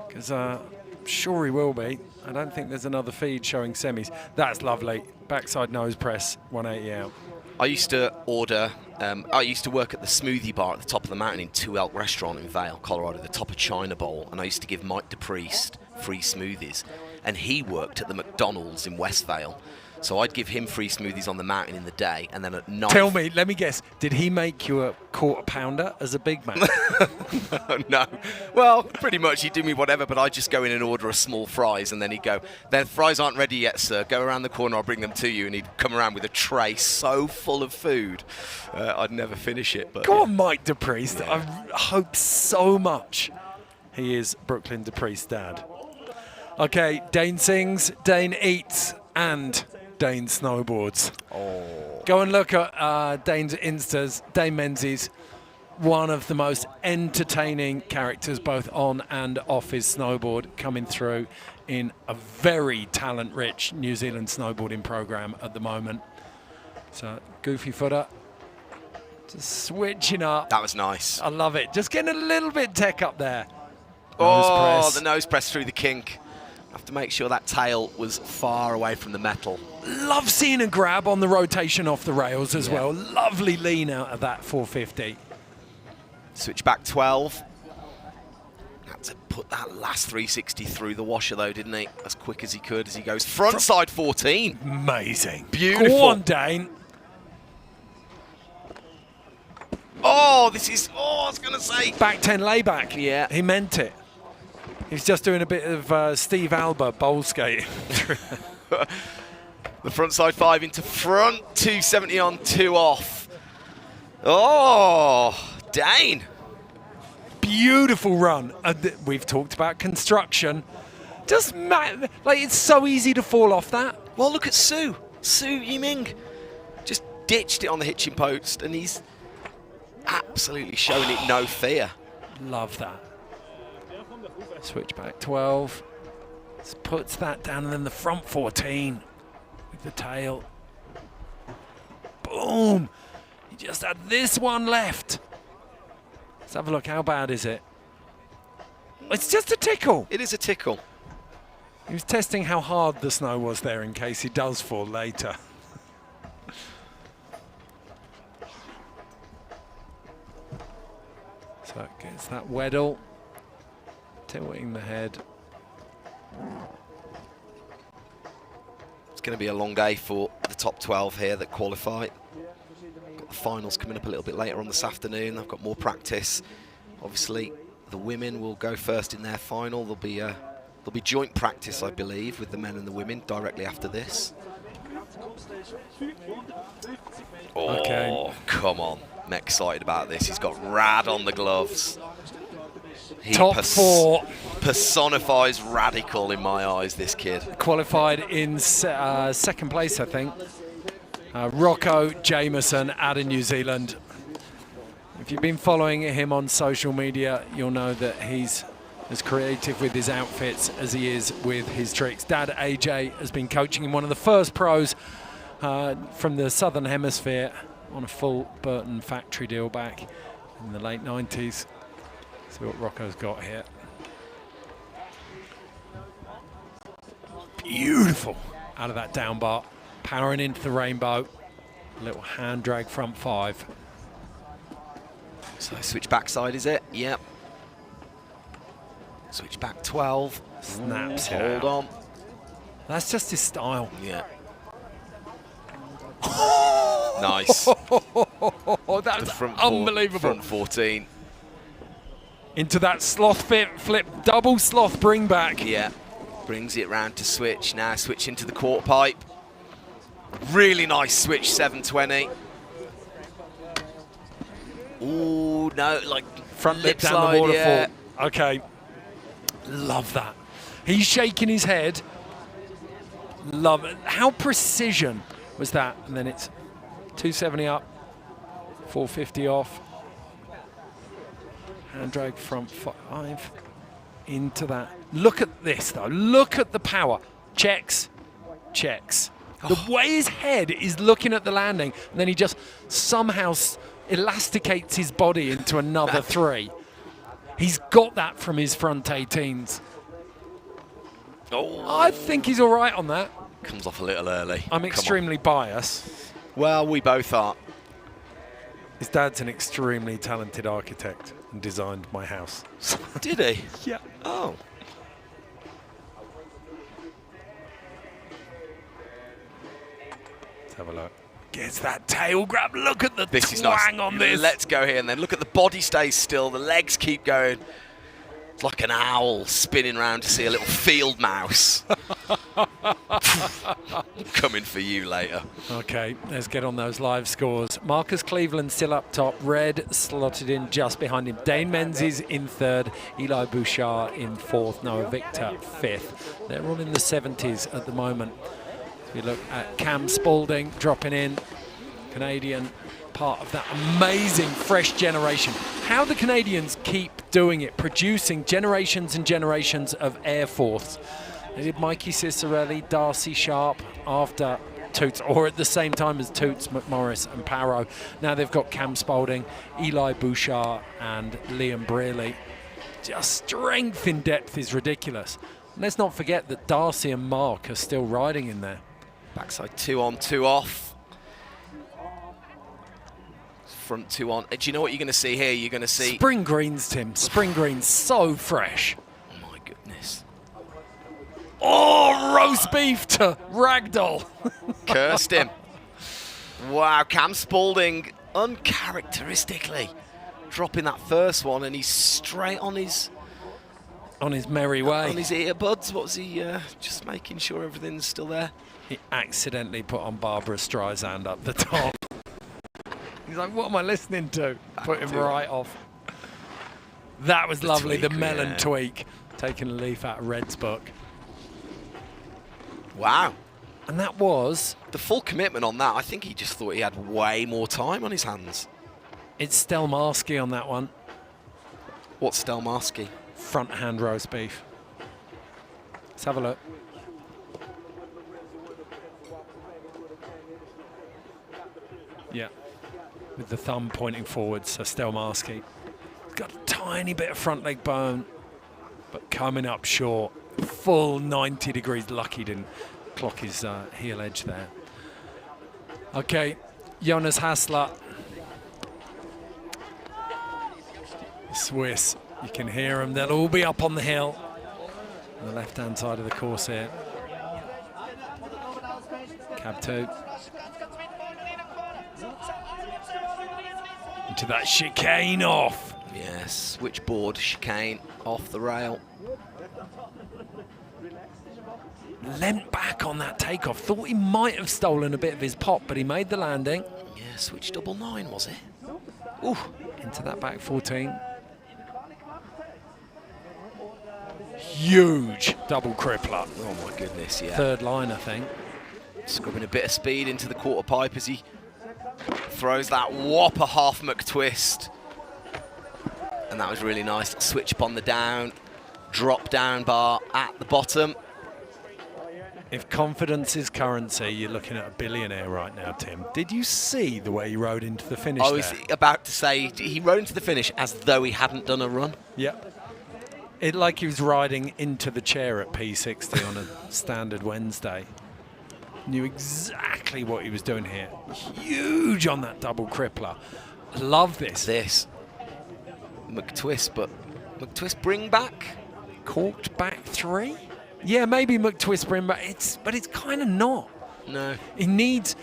Because I'm sure he will be. I don't think there's another feed showing semis. That's lovely. Backside nose press, 180 out. I used to order, I used to work at the smoothie bar at the top of the mountain in Two Elk Restaurant in Vale, Colorado, the top of China Bowl, and I used to give Mike DePriest free smoothies. And he worked at the McDonald's in West Vale. So I'd give him free smoothies on the mountain in the day, and then at night... Tell me, let me guess, did he make you a quarter pounder as a Big Mac? No. Well, pretty much he'd do me whatever, but I'd just go in and order a small fries, and then he'd go, "The fries aren't ready yet, sir. Go around the corner, I'll bring them to you." And he'd come around with a tray so full of food, I'd never finish it. But Go on, Mike DePriest. Yeah. I hope so much he is Brooklyn DePriest's dad. Okay, Dane sings, Dane eats, and Dane snowboards. Oh. Go and look at Dane's Instas. Dane Menzies, one of the most entertaining characters both on and off his snowboard, coming through in a very talent-rich New Zealand snowboarding program at the moment. So, goofy footer, just switching up. That was nice. I love it. Just getting a little bit tech up there. Oh, the nose press through the kink. Have to make sure that tail was far away from the metal. Love seeing a grab on the rotation off the rails as well. Lovely lean out of that 450. Switch back 12. Had to put that last 360 through the washer though, didn't he? As quick as he could as he goes. Frontside 14. Amazing. Beautiful. Go on, Dane. Oh, this is, oh, I was going to say. Back 10 layback. Yeah. He meant it. He's just doing a bit of Steve Alba bowl skating. The frontside 5 into front, 270 on, 2 off. Oh, Dane. Beautiful run. We've talked about construction. Just like it's so easy to fall off that. Well, look at Su Yiming. Just ditched it on the hitching post, and he's absolutely showing it no fear. Love that. Switch back 12. Just puts that down, and then the front 14 with the tail. Boom. He just had this one left. Let's have a look. How bad is it? It's just a tickle. It is a tickle. He was testing how hard the snow was there in case he does fall later. So it gets that Weddle. Tilting the head. It's going to be a long day for the top 12 here that qualify. Got the finals coming up a little bit later on this afternoon. They've got more practice. Obviously, the women will go first in their final. There'll be joint practice, I believe, with the men and the women directly after this. Oh, Okay. Come on. I'm excited about this. He's got rad on the gloves. He Top 4. Personifies radical in my eyes, this kid. Qualified in second place, I think. Rocco Jameson out of New Zealand. If you've been following him on social media, you'll know that he's as creative with his outfits as he is with his tricks. Dad AJ has been coaching him, one of the first pros from the Southern Hemisphere on a full Burton factory deal back in the late 90s. See what Rocco's got here. Beautiful out of that down bar, powering into the rainbow. A little hand drag front 5. So switch backside, is it? Yep. Switch back 12. Snaps it Hold out. on. That's just his style. Yeah. Nice. Oh, that's The front unbelievable. Front 14. Into that sloth flip, double sloth bring back. Yeah. Brings it round to switch. Now switch into the quarter pipe. Really nice switch, 720. Ooh, no, like Front lip down slide, the waterfall. yeah. Okay. Love that. He's shaking his head. Love it. How precision was that? And then it's 270 up, 450 off. Hand drag front 5 into that. Look at this though. Look at the power. Checks. The way his head is looking at the landing, and then he just somehow elasticates his body into another 3. He's got that from his front 18s. Oh. I think he's all right on that. Comes off a little early. I'm extremely biased. Well, we both are. His dad's an extremely talented architect and designed my house. Did he? Yeah. Oh. Let's have a look. Gets that tail grab. Look at the This is twang nice. on this. Let's go here and then look at the body stays still. The legs keep going. It's like an owl spinning around to see a little field mouse. Coming for you later. Okay, let's get on those live scores. Marcus Cleveland still up top. Red slotted in just behind him. Dane Menzies in 3rd. Eli Bouchard in 4th. Noah Victor 5th. They're all in the 70s at the moment. So we look at Cam Spalding dropping in. Canadian, part of that amazing fresh generation. How the Canadians keep doing it, producing generations and generations of Air Force. They did Mikey Cicerelli, Darcy Sharp after Toots, or at the same time as Toots, McMorris and Parrow. Now they've got Cam Spalding, Eli Bouchard and Liam Brearley. Just strength in depth is ridiculous. And let's not forget that Darcy and Mark are still riding in there. Backside 2 on, 2 off. front 2 on. Do you know what you're going to see here? You're going to see... Spring greens, Tim. Spring greens, so fresh. Oh, my goodness. Oh, roast beef to ragdoll. Cursed him. Wow, Cam Spaulding uncharacteristically dropping that first one, and he's straight on his merry way. On his earbuds. What was he just making sure everything's still there? He accidentally put on Barbara Streisand up the top. He's like, what am I listening to? Put him right off. That was lovely, the melon tweak. Taking a leaf out of Red's book. Wow. And that was... the full commitment on that. I think he just thought he had way more time on his hands. It's Stelmarsky on that one. What's Stelmarsky? Front hand roast beef. Let's have a look. Yeah, with the thumb pointing forwards, so Stelmarsky. Got a tiny bit of front leg bone, but coming up short. Full 90 degrees. Lucky didn't clock his heel edge there. Okay, Jonas Hassler. Swiss, you can hear them. They'll all be up on the hill. On the left-hand side of the course here. Cab 2. Into that chicane off. Yes, switchboard chicane off the rail. Leant back on that takeoff. Thought he might have stolen a bit of his pop, but he made the landing. Yeah, switch 99, was it? Ooh, into that back 14. Huge double crippler. Oh my goodness, yeah. Third line, I think. Scrubbing a bit of speed into the quarter pipe as he throws that whopper half McTwist. And that was really nice. Switch upon the down, drop down bar at the bottom. If confidence is currency, you're looking at a billionaire right now, Tim. Did you see the way he rode into the finish I was about to say, he rode into the finish as though he hadn't done a run. Yep. It like he was riding into the chair at P60 on a standard Wednesday. Knew exactly what he was doing here. Huge on that double crippler. Love this. McTwist, but McTwist bring back? Corked back 3? Yeah, maybe McTwist bring back. But it's kind of not. No. He needs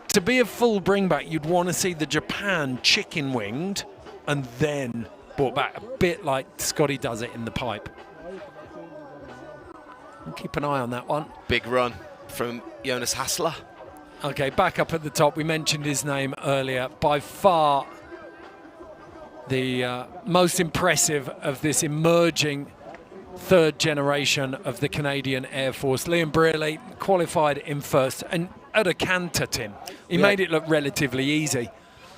to be a full bring back. You'd want to see the Japan chicken winged and then brought back, a bit like Scotty does it in the pipe. We'll keep an eye on that one. Big run from Jonas Hassler. Okay, back up at the top. We mentioned his name earlier. By far the most impressive of this emerging third generation of the Canadian Air Force. Liam Brearley qualified in first and at a canter, Tim. He made it look relatively easy.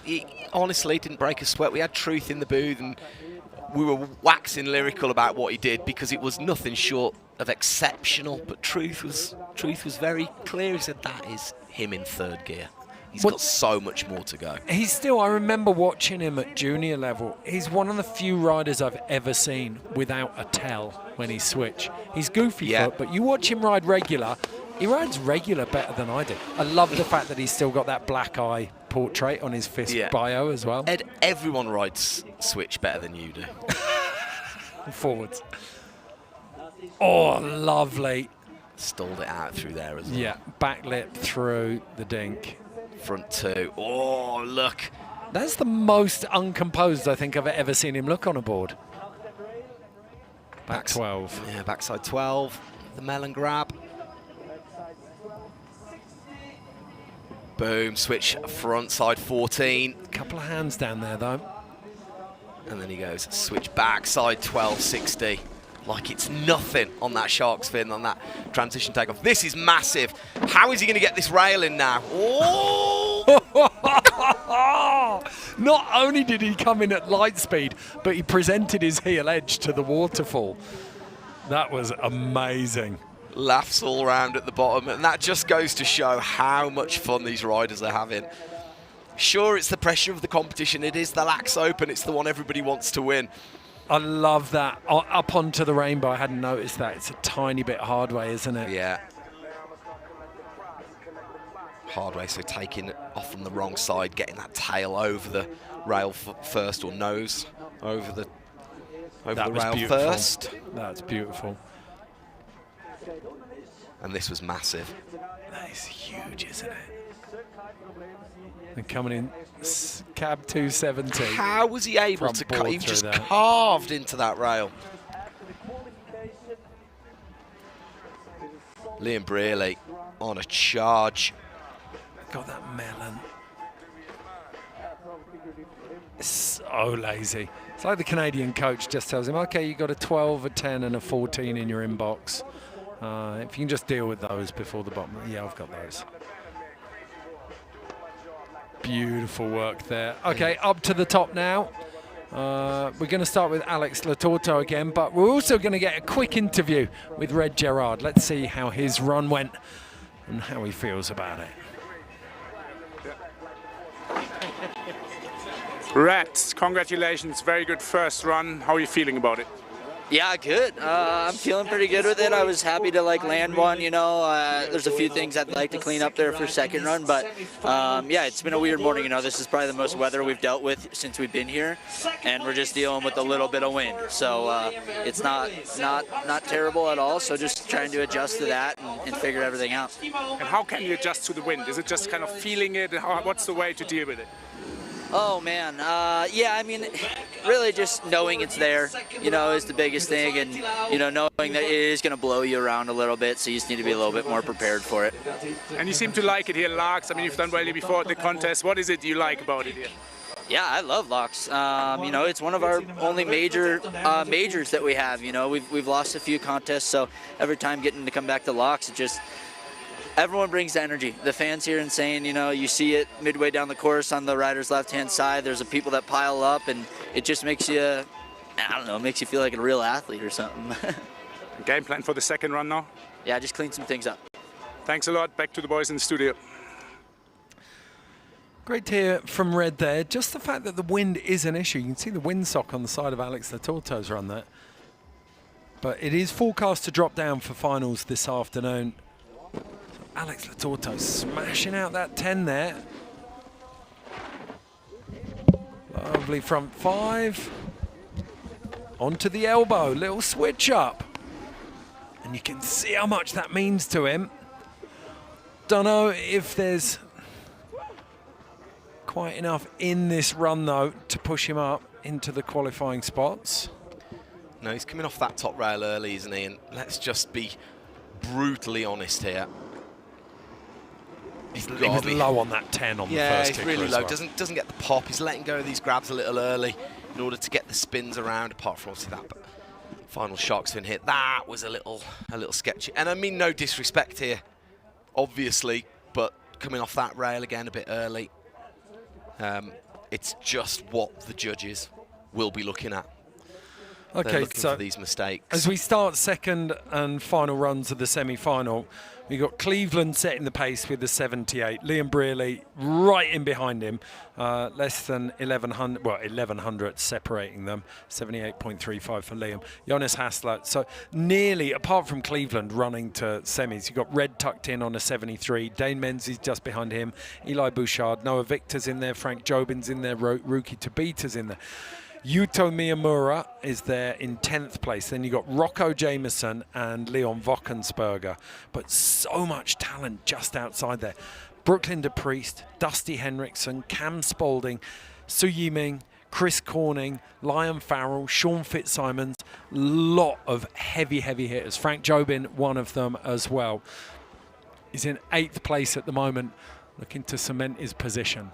He honestly didn't break a sweat. We had Truth in the booth and we were waxing lyrical about what he did because it was nothing short of exceptional, but Truth was very clear. He said that is him in third gear. He's got so much more to go. He's still, I remember watching him at junior level. He's one of the few riders I've ever seen without a tell when he switch. He's goofy foot, but you watch him ride regular, he rides regular better than I do. I love the fact that he's still got that black eye portrait on his FIS bio as well. Ed, everyone rides switch better than you do. Forwards. Oh, lovely. Stalled it out through there as well. Yeah, back lip through the dink. Front 2. Oh, look. That's the most uncomposed I think I've ever seen him look on a board. Back 12. Yeah, backside 12. The melon grab. Boom, switch front side 14. Couple of hands down there though. And then he goes switch backside 1260. Like it's nothing on that shark's fin, on that transition takeoff. This is massive. How is he going to get this rail in now? Oh! Not only did he come in at light speed, but he presented his heel edge to the waterfall. That was amazing. Laughs all around at the bottom, and that just goes to show how much fun these riders are having. Sure, it's the pressure of the competition. It is the LAAX Open. It's the one everybody wants to win. I love that. Up onto the rainbow, I hadn't noticed that. It's a tiny bit hard way, isn't it? Yeah. Hard way, so taking off from the wrong side, getting that tail over the rail first, or nose over the rail beautiful. first. That's beautiful. And this was massive. That is huge, isn't it? And coming in, cab 270. How was he able to cut? He just there. carved into that rail. Liam Brearley on a charge. Got that melon. So lazy. It's like the Canadian coach just tells him, okay, you got a 12, a 10, and a 14 in your inbox. If you can just deal with those before the bottom. Yeah, I've got those. Beautiful work there. Okay, up to the top now. We're going to start with Alex Latorto again, but we're also going to get a quick interview with Red Gerard. Let's see how his run went and how he feels about it. Red, congratulations, very good first run. How are you feeling about it? Yeah, good. I'm feeling pretty good with it. I was happy to land one, you know. There's a few things I'd like to clean up there for second run, but yeah, it's been a weird morning, you know. This is probably the most weather we've dealt with since we've been here, and we're just dealing with a little bit of wind. So it's not terrible at all, so just trying to adjust to that and figure everything out. And how can you adjust to the wind? Is it just kind of feeling it? What's the way to deal with it? Oh man, yeah, I mean, really just knowing it's there, you know, is the biggest thing, and, you know, knowing that it is going to blow you around a little bit, so you just need to be a little bit more prepared for it. And you seem to like it here, LAAX. I mean, you've done well before at the contest. What is it you like about it here? Yeah, I love LAAX. You know, it's one of our only majors that we have. You know, we've lost a few contests, so every time getting to come back to LAAX, it just, everyone brings the energy. The fans here insane, you know, you see it midway down the course on the rider's left-hand side. There's a people that pile up, and it just makes you, I don't know, makes you feel like a real athlete or something. Game plan for the second run now? Yeah, just clean some things up. Thanks a lot. Back to the boys in the studio. Great to hear from Red there. Just the fact that the wind is an issue. You can see the windsock on the side of Alex Latorto's run there. But it is forecast to drop down for finals this afternoon. Alex Latorto smashing out that 10 there. Lovely front 5. Onto the elbow, little switch up. And you can see how much that means to him. Don't know if there's quite enough in this run though to push him up into the qualifying spots. No, he's coming off that top rail early, isn't he? And let's just be brutally honest here. He was low on that 10 on the first he's kicker really as low. well. Doesn't get the pop. He's letting go of these grabs a little early in order to get the spins around. Apart from obviously that final shark fin hit, that was a little sketchy. And I mean no disrespect here, obviously, but coming off that rail again a bit early. It's just what the judges will be looking at. They're looking for these mistakes. As we start second and final runs of the semi-final, we've got Cleveland setting the pace with the 78. Liam Brearley right in behind him, less than 1100, well, 1100 separating them, 78.35 for Liam. Jonas Hassler, so nearly, apart from Cleveland running to semis, you've got Red tucked in on a 73. Dane Menzies just behind him, Eli Bouchard, Noah Victor's in there, Frank Jobin's in there, Ruki Tabita's in there. Yuto Miyamura is there in 10th place. Then you've got Rocco Jameson and Leon Wockensberger. But so much talent just outside there. Brooklyn DePriest, Dusty Henriksen, Cam Spaulding, Su Yiming, Chris Corning, Liam Farrell, Sean Fitzsimons. Lot of heavy hitters. Frank Jobin, one of them as well. He's in 8th place at the moment, looking to cement his position.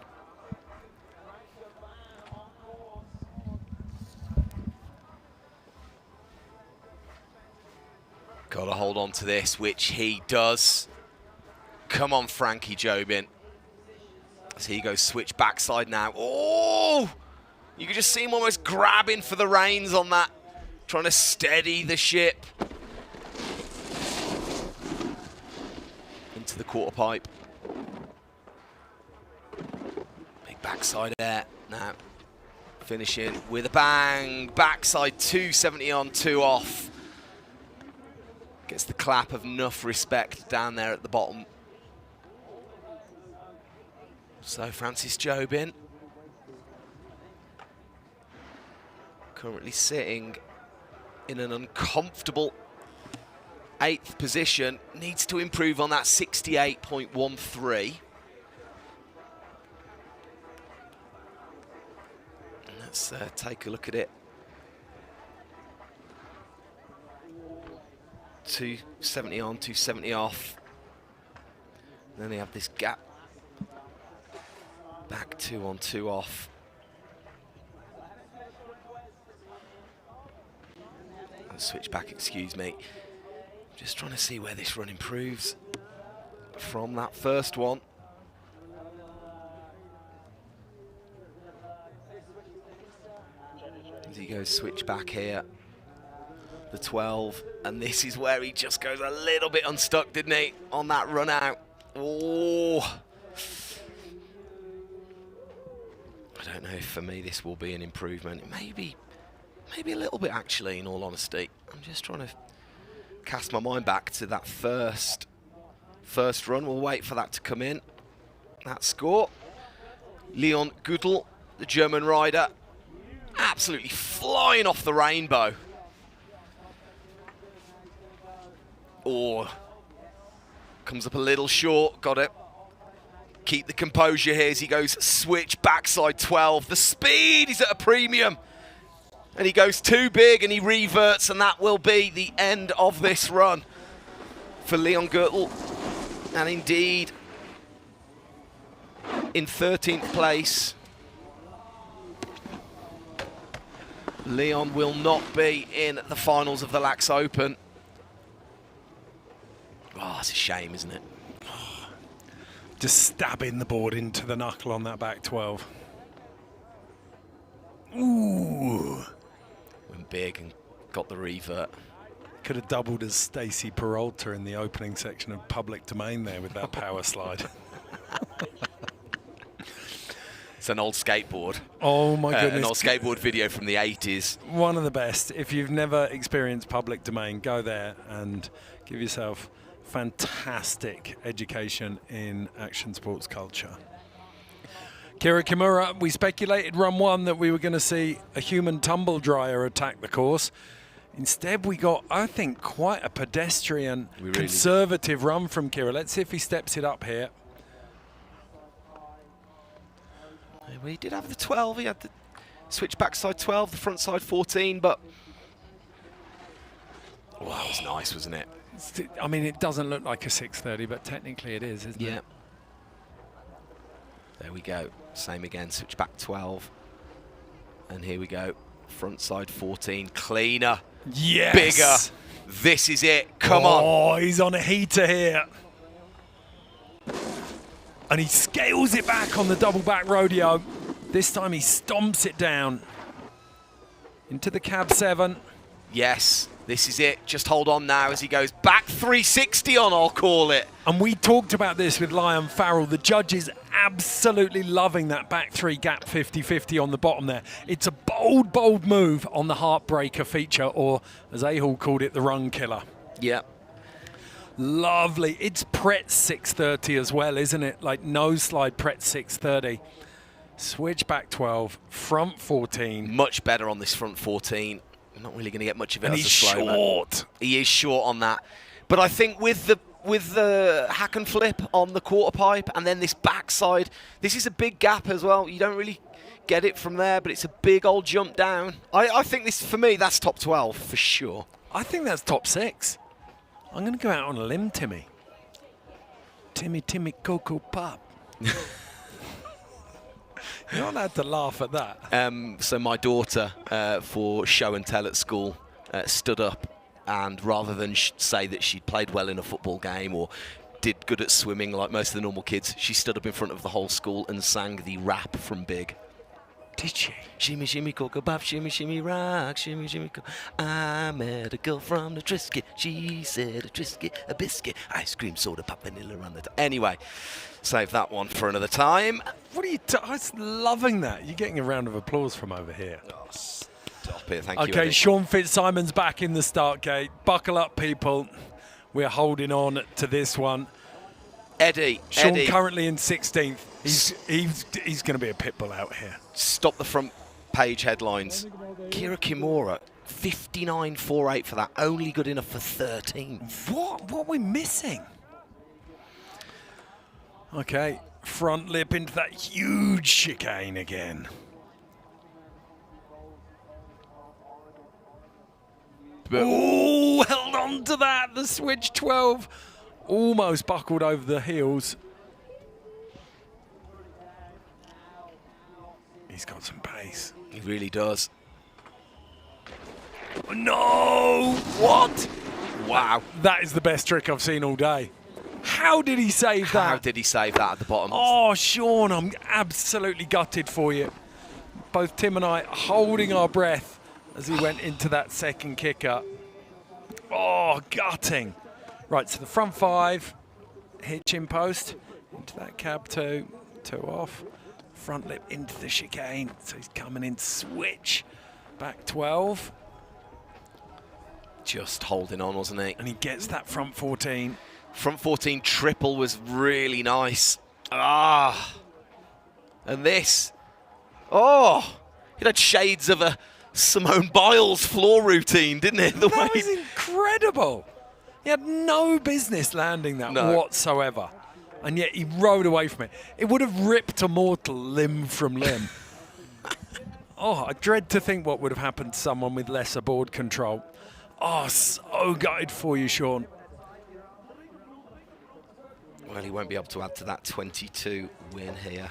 Got to hold on to this, which he does. Come on, Frankie Jobin. As he goes switch backside now. Oh! You can just see him almost grabbing for the reins on that, trying to steady the ship. Into the quarter pipe. Big backside air now. Finishing with a bang. Backside 270 on, 2 off. Gets the clap of enough respect down there at the bottom. So Francis Jobin currently sitting in an uncomfortable 8th position. Needs to improve on that 68.13. Let's take a look at it. 270 on, 270 off. Then they have this gap. Back 2 on, 2 off. Switch back, excuse me. Just trying to see where this run improves from that first one. As he goes switch back here. The 12, and this is where he just goes a little bit unstuck, didn't he, on that run out. Oh. I don't know if for me this will be an improvement. Maybe a little bit actually, in all honesty. I'm just trying to cast my mind back to that first run. We'll wait for that to come in. That score. Leon Gudel, the German rider, absolutely flying off the rainbow. Oh, comes up a little short, got it. Keep the composure here as he goes switch backside 12. The speed is at a premium. And he goes too big and he reverts, and that will be the end of this run for Leon Gürtel. And indeed, in 13th place, Leon will not be in the finals of the LAAX Open. Oh, it's a shame, isn't it? Just stabbing the board into the knuckle on that back 12. Ooh. Went big and got the revert. Could have doubled as Stacey Peralta in the opening section of Public Domain there with that power slide. It's an old skateboard. Oh my goodness. An old skateboard video from the 80s. One of the best. If you've never experienced Public Domain, go there and give yourself fantastic education in action sports culture. Kira Kimura, we speculated run 1 that we were going to see a human tumble dryer attack the course. Instead, we got, I think, quite a pedestrian, conservative run from Kira. Let's see if he steps it up here. Well, he did have the 12. He had the switch backside 12, the front side 14, but... Well, that was nice, wasn't it? I mean, it doesn't look like a 630, but technically it is, isn't it? There we go. Same again, switch back 12. And here we go. Front side 14, cleaner. Yes! Bigger. This is it. Come on. Oh, he's on a heater here. And he scales it back on the double back rodeo. This time he stomps it down into the cab 7. Yes, this is it. Just hold on now as he goes back 360 on, I'll call it. And we talked about this with Liam Farrell. The judges absolutely loving that back 3 gap 50-50 on the bottom there. It's a bold, bold move on the heartbreaker feature, or as Ahul called it, the run killer. Yeah. Lovely. It's Pret 630 as well, isn't it? Like nose slide Pret 630. Switch back 12, front 14. Much better on this front 14. Not really going to get much of it. And as he's a slow short. He is short on that. But I think with the hack and flip on the quarter pipe and then this backside, this is a big gap as well. You don't really get it from there, but it's a big old jump down. I think this, for me, that's top 12 for sure. I think that's top 6. I'm going to go out on a limb, Timmy. Timmy, Coco Pop. You're not allowed to laugh at that. So my daughter, for show and tell at school, stood up and rather than say that she'd played well in a football game or did good at swimming like most of the normal kids, she stood up in front of the whole school and sang the rap from Big. Did she? Shimmy, shimmy, cocoa pop, shimmy, shimmy, rock, shimmy, shimmy, I met a girl from the Trisket. She said a Trisket, a biscuit, ice cream, soda, pop, vanilla on the top. Anyway, save that one for another time. What are you I was loving that. You're getting a round of applause from over here. Oh, stop it, thank you. Okay, Eddie. Sean Fitzsimon's back in the start gate. Buckle up, people. We're holding on to this one. Eddie. Sean currently in 16th. He's going to be a pit bull out here. Stop the front page headlines. Kira Kimura, 59.48 for that, only good enough for 13. What are we missing? Okay, front lip into that huge chicane again. Oh, held on to that. The switch 12 almost buckled over the heels. He's got some pace. He really does. No! What? Wow. That is the best trick I've seen all day. How did he save that? How did he save that at the bottom? Oh, Sean, I'm absolutely gutted for you. Both Tim and I holding our breath as he went into that second kicker. Oh, gutting. Right, so the front 5, hitch in post, into that cab 2, 2 off. Front lip into the chicane, so he's coming in switch. Back 12. Just holding on, wasn't he? And he gets that front 14. Front 14 triple was really nice. Ah. And this. Oh. It had shades of a Simone Biles floor routine, didn't it? That was incredible. He had no business landing that whatsoever. And yet he rode away from it. It would have ripped a mortal limb from limb. Oh, I dread to think what would have happened to someone with lesser board control. Oh, so gutted for you, Sean. Well, he won't be able to add to that 22 win here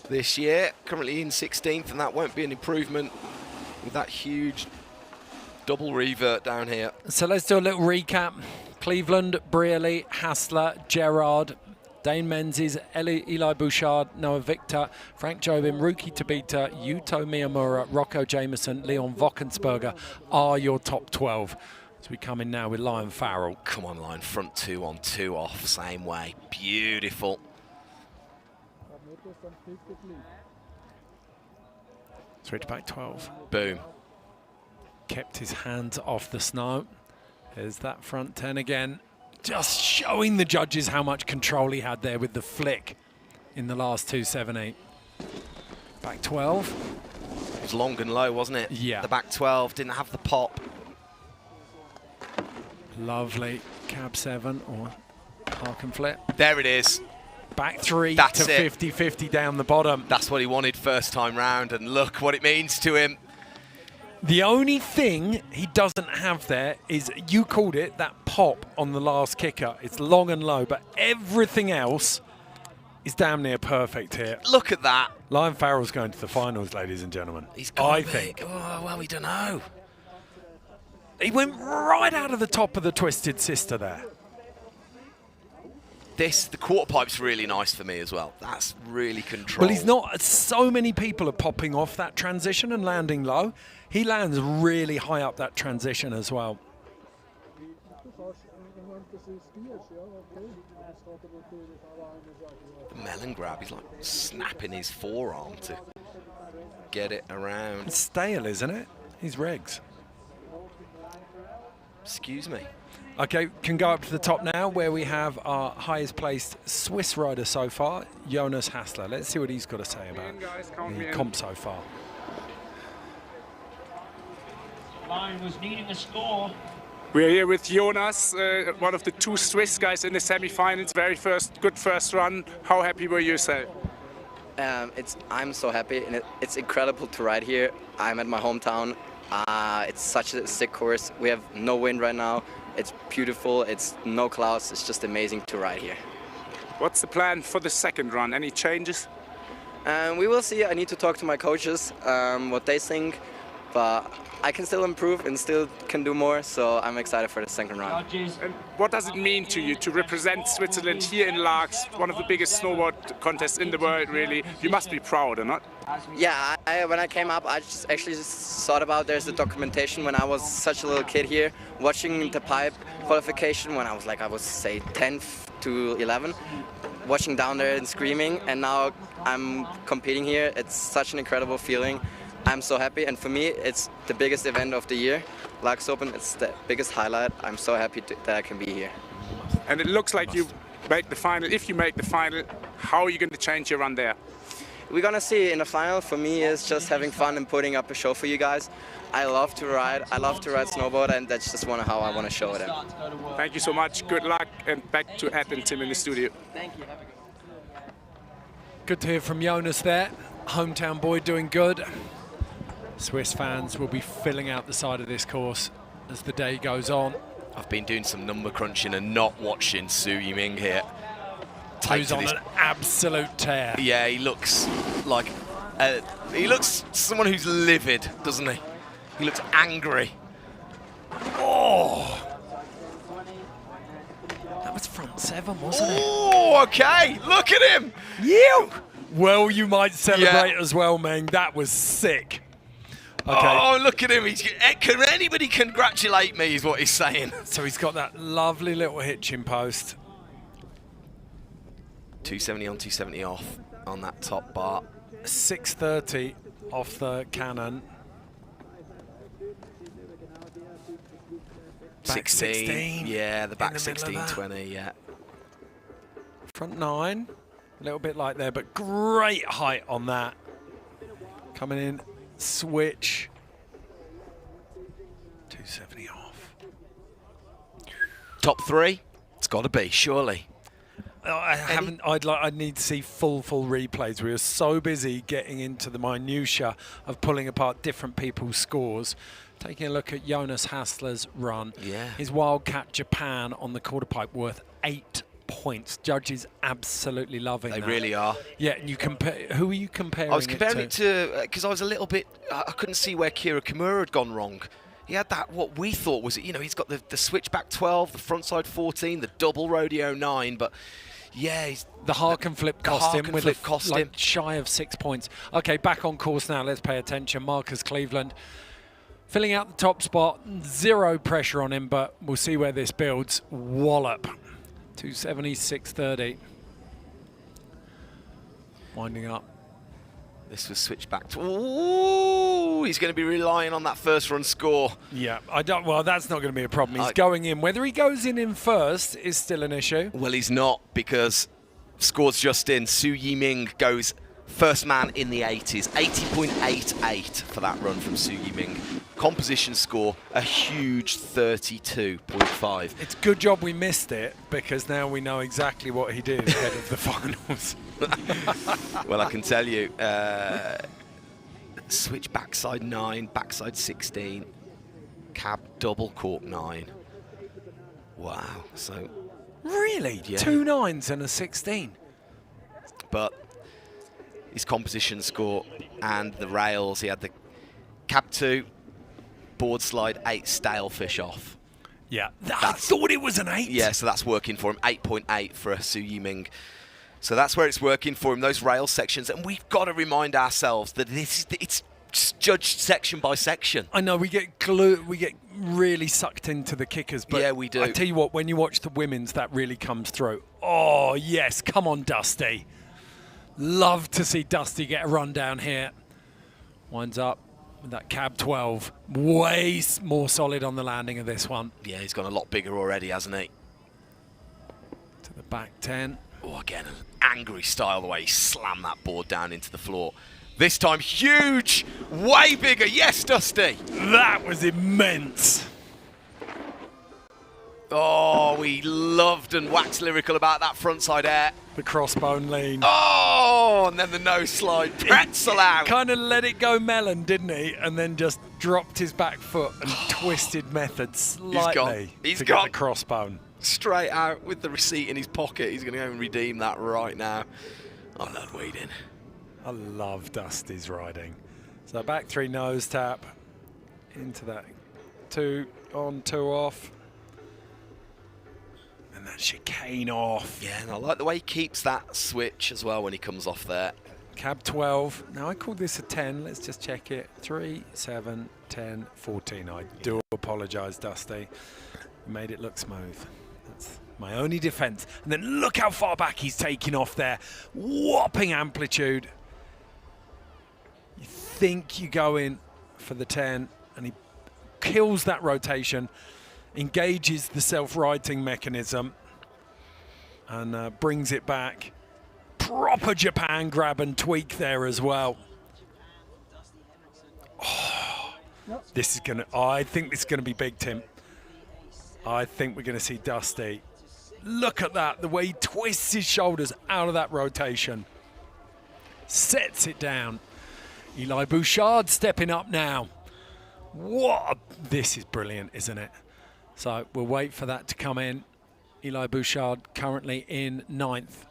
this year. Currently in 16th, and that won't be an improvement with that huge double revert down here. So let's do a little recap. Cleveland, Brearley, Hassler, Gerard, Dane Menzies, Eli Bouchard, Noah Victor, Frank Jobim, Ruki Tabita, Yuto Miyamura, Rocco Jameson, Leon Wockensberger are your top 12. So we come in now with Lion Farrell. Come on, Lion, front 2 on 2 off, same way. Beautiful. Switch back 12. Boom. Kept his hands off the snow. There's that front 10 again. Just showing the judges how much control he had there with the flick in the last 278. Back 12. It was long and low, wasn't it? Yeah. The back 12 didn't have the pop. Lovely. Cab 7 or park and flip. There it is. Back 3 That's to it. 50-50 down the bottom. That's what he wanted first time round, and look what it means to him. The only thing he doesn't have there is, you called it, that pop on the last kicker. It's long and low, but everything else is damn near perfect here. Look at that. Lion Farrell's going to the finals, ladies and gentlemen. He's I got think. Oh, well, we don't know. He went right out of the top of the Twisted Sister there. The quarter pipe's really nice for me as well. That's really controlled. Well, he's not. So many people are popping off that transition and landing low. He lands really high up that transition as well. The melon grab, he's like snapping his forearm to get it around. It's stale, isn't it? He's regs. Excuse me. Okay, can go up to the top now where we have our highest placed Swiss rider so far, Jonas Hassler. Let's see what he's got to say about the comp so far. Lion was needing a score. We're here with Jonas, one of the 2 Swiss guys in the semi-finals. Good first run. How happy were you, sir? I'm so happy, and it's incredible to ride here. I'm at my hometown. It's such a sick course. We have no wind right now. It's beautiful. It's no clouds. It's just amazing to ride here. What's the plan for the second run? Any changes? We will see. I need to talk to my coaches, what they think, but I can still improve and still can do more, so I'm excited for the second run. And what does it mean to you to represent Switzerland here in LAAX, one of the biggest snowboard contests in the world, really? You must be proud, or not? Yeah, when I came up, I actually thought about there's a documentation when I was such a little kid here, watching the pipe qualification when I was say 10 to 11, watching down there and screaming, and now I'm competing here. It's such an incredible feeling. I'm so happy, and for me, it's the biggest event of the year. LAAX Open, it's the biggest highlight. I'm so happy that I can be here. And it looks like you make the final. If you make the final, how are you going to change your run there? we're gonna see in the final. For me, it's just having fun and putting up a show for you guys. I love to ride snowboard, and that's just how I want to show it. Thank you so much. Good luck, and back to Ed and Tim in the studio. Thank you. Good to hear from Jonas there. Hometown boy doing good. Swiss fans will be filling out the side of this course as the day goes on. I've been doing some number crunching and not watching Su Yiming here. Who's on an absolute tear. Yeah, he looks like someone who's livid, doesn't he? He looks angry. Oh! That was front 7, wasn't it? Oh, okay. Look at him. You. Well, you might celebrate as well, Meng. That was sick. Okay. Oh, look at him. Can anybody congratulate me, is what he's saying. So he's got that lovely little hitching post. 270 on, 270 off on that top bar. 630 off the cannon. Back 16. Yeah, the back 16, 20, yeah. Front 9. A little bit like there, but great height on that. Coming in. Switch 270 off. Top 3, it's got to be surely. I haven't. I'd need to see full replays. We were so busy getting into the minutiae of pulling apart different people's scores. Taking a look at Jonas Hassler's run. Yeah. His Wildcat Japan on the quarter pipe worth 8 points. Judges absolutely loving that. They really are. Yeah, and you compare. Who are you comparing? I was comparing it to because I was a little bit. I couldn't see where Kira Kimura had gone wrong. He had that what we thought was, he's got the switchback 12, the frontside 14, the double rodeo 9, but yeah, he's the Harken flip cost him with like shy of 6 points. Okay, back on course now. Let's pay attention. Marcus Cleveland filling out the top spot. Zero pressure on him, but we'll see where this builds. Wallop. 270, 630. Winding up. This was switched back to. Ooh, he's going to be relying on that first run score. Yeah, well, that's not going to be a problem. He's going in. Whether he goes in first is still an issue. Well, he's not, because score's just in. Su Yiming goes first man in the 80s. 80.88 for that run from Su Yiming. Composition score, a huge 32.5. It's a good job we missed it, because now we know exactly what he did ahead of the finals. Well, I can tell you, switch backside 9, backside 16, cab double cork 9. Wow, so... Really? Yeah. 2 9s and a 16? But his composition score and the rails, he had the cab 2, board slide 8, stalefish off. Yeah, I thought it was an 8. Yeah, so that's working for him. 8.8 for a Su Yiming. So that's where it's working for him, those rail sections. And we've got to remind ourselves that it's judged section by section. I know we get really sucked into the kickers, but yeah, we do. I tell you what, when you watch the women's, that really comes through. Oh yes, come on, Dusty. Love to see Dusty get a run down here. Winds up with that cab 12, way more solid on the landing of this one. Yeah, he's gone a lot bigger already, hasn't he? To the back 10. Oh, again, an angry style the way he slammed that board down into the floor. This time, huge, way bigger. Yes, Dusty. That was immense. Oh, we loved and waxed lyrical about that frontside air. The crossbone lean. Oh, and then the nose slide. Pretzel out. Kind of let it go melon, didn't he? And then just dropped his back foot and twisted method slightly He's to gone. get the crossbone. Straight out with the receipt in his pocket. He's going to go and redeem that right now. I love Weeding. I love Dusty's riding. So back 3 nose tap into that 2 on, 2 off. And that chicane off. Yeah, and I like the way he keeps that switch as well when he comes off there. Cab 12. Now I call this a 10. Let's just check it. 3, 7, 10, 14. I do apologise, Dusty. You made it look smooth. That's my only defence. And then look how far back he's taking off there. Whopping amplitude. You think you go in for the 10, and he kills that rotation, engages the self-righting mechanism, and brings it back proper Japan grab and tweak there as well. Oh, this is gonna. I think this is gonna be big, Tim. I think we're gonna see Dusty. Look at that, the way he twists his shoulders out of that rotation. Sets it down. Eli Bouchard stepping up now. This is brilliant, isn't it? So we'll wait for that to come in. Eli Bouchard currently in 9th.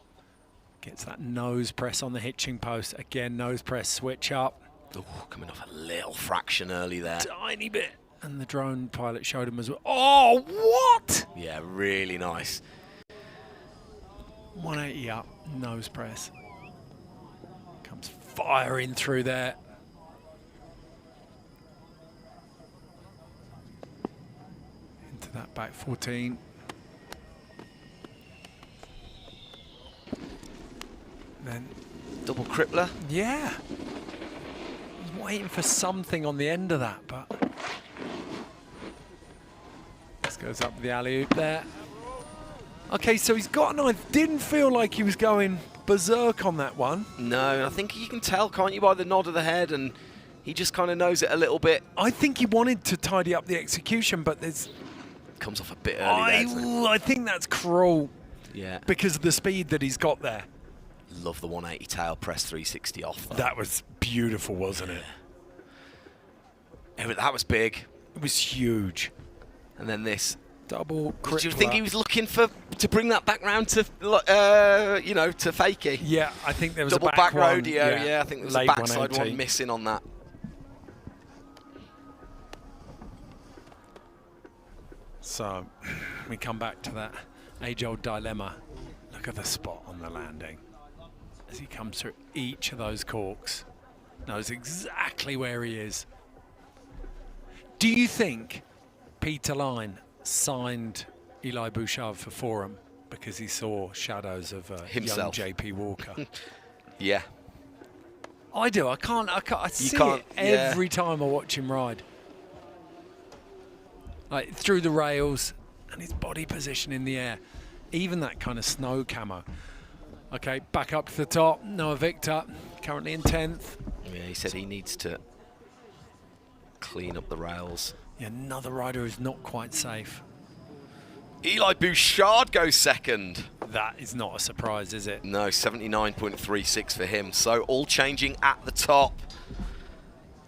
Gets that nose press on the hitching post. Again, nose press, switch up. Ooh, coming off a little fraction early there. Tiny bit. And the drone pilot showed him as well. Oh, what? Yeah, really nice. 180 up, nose press. Comes firing through there. Into that back 14. Then double crippler. Yeah. I was waiting for something on the end of that, but this goes up the alley-oop there. Okay, so he's got a knife. Didn't feel like he was going berserk on that one. No, I think you can tell, can't you, by the nod of the head, and he just kind of knows it a little bit. I think he wanted to tidy up the execution, but there's... Comes off a bit early there. I think that's cruel. Yeah. Because of the speed that he's got there. Love the 180 tail press 360 off, though. That was beautiful, wasn't it? That was big. It was huge. And then this double crippler. Do you think he was looking to bring that back round to, you know, to fakie? Yeah, I think there was double a back rodeo. One, yeah, I think there was late a backside 180. one missing on that. So we come back to that age-old dilemma. Look at the spot on the landing. As he comes through each of those corks, knows exactly where he is. Do you think Peter Line signed Eli Bouchard for Forum because he saw shadows of himself, young JP Walker? Yeah. I do. I see it every time I watch him ride. Like through the rails and his body position in the air. Even that kind of snow camo. Okay, back up to the top. Noah Victor, currently in 10th. Yeah, he said he needs to clean up the rails. Yeah, another rider who's not quite safe. Eli Bouchard goes second. That is not a surprise, is it? No, 79.36 for him. So all changing at the top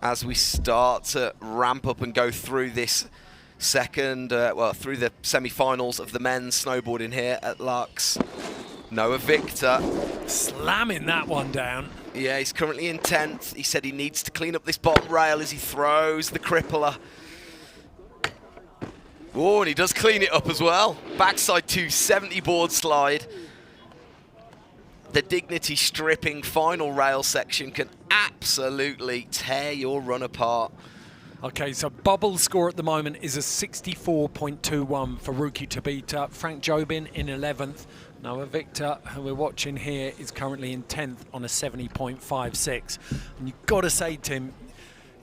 as we start to ramp up and go through this second, through the semi-finals of the men's snowboarding here at LAAX. Noah Victor. Slamming that one down. Yeah, he's currently in 10th. He said he needs to clean up this bottom rail as he throws the crippler. Oh, and he does clean it up as well. Backside 270 board slide. The dignity stripping final rail section can absolutely tear your run apart. Okay, so bubble score at the moment is a 64.21 for Ruki Tabita. Frank Jobin in 11th. Noah Victor, who we're watching here, is currently in 10th on a 70.56. And you've got to say, Tim,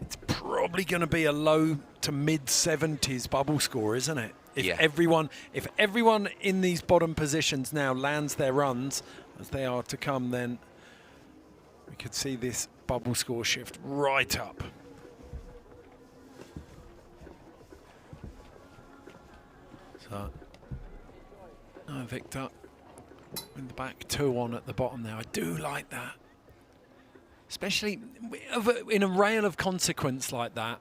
it's probably going to be a low to mid 70s bubble score, isn't it? If everyone in these bottom positions now lands their runs as they are to come, then we could see this bubble score shift right up. So, no, Victor with the back two on at the bottom there. I do like that. Especially in a rail of consequence like that.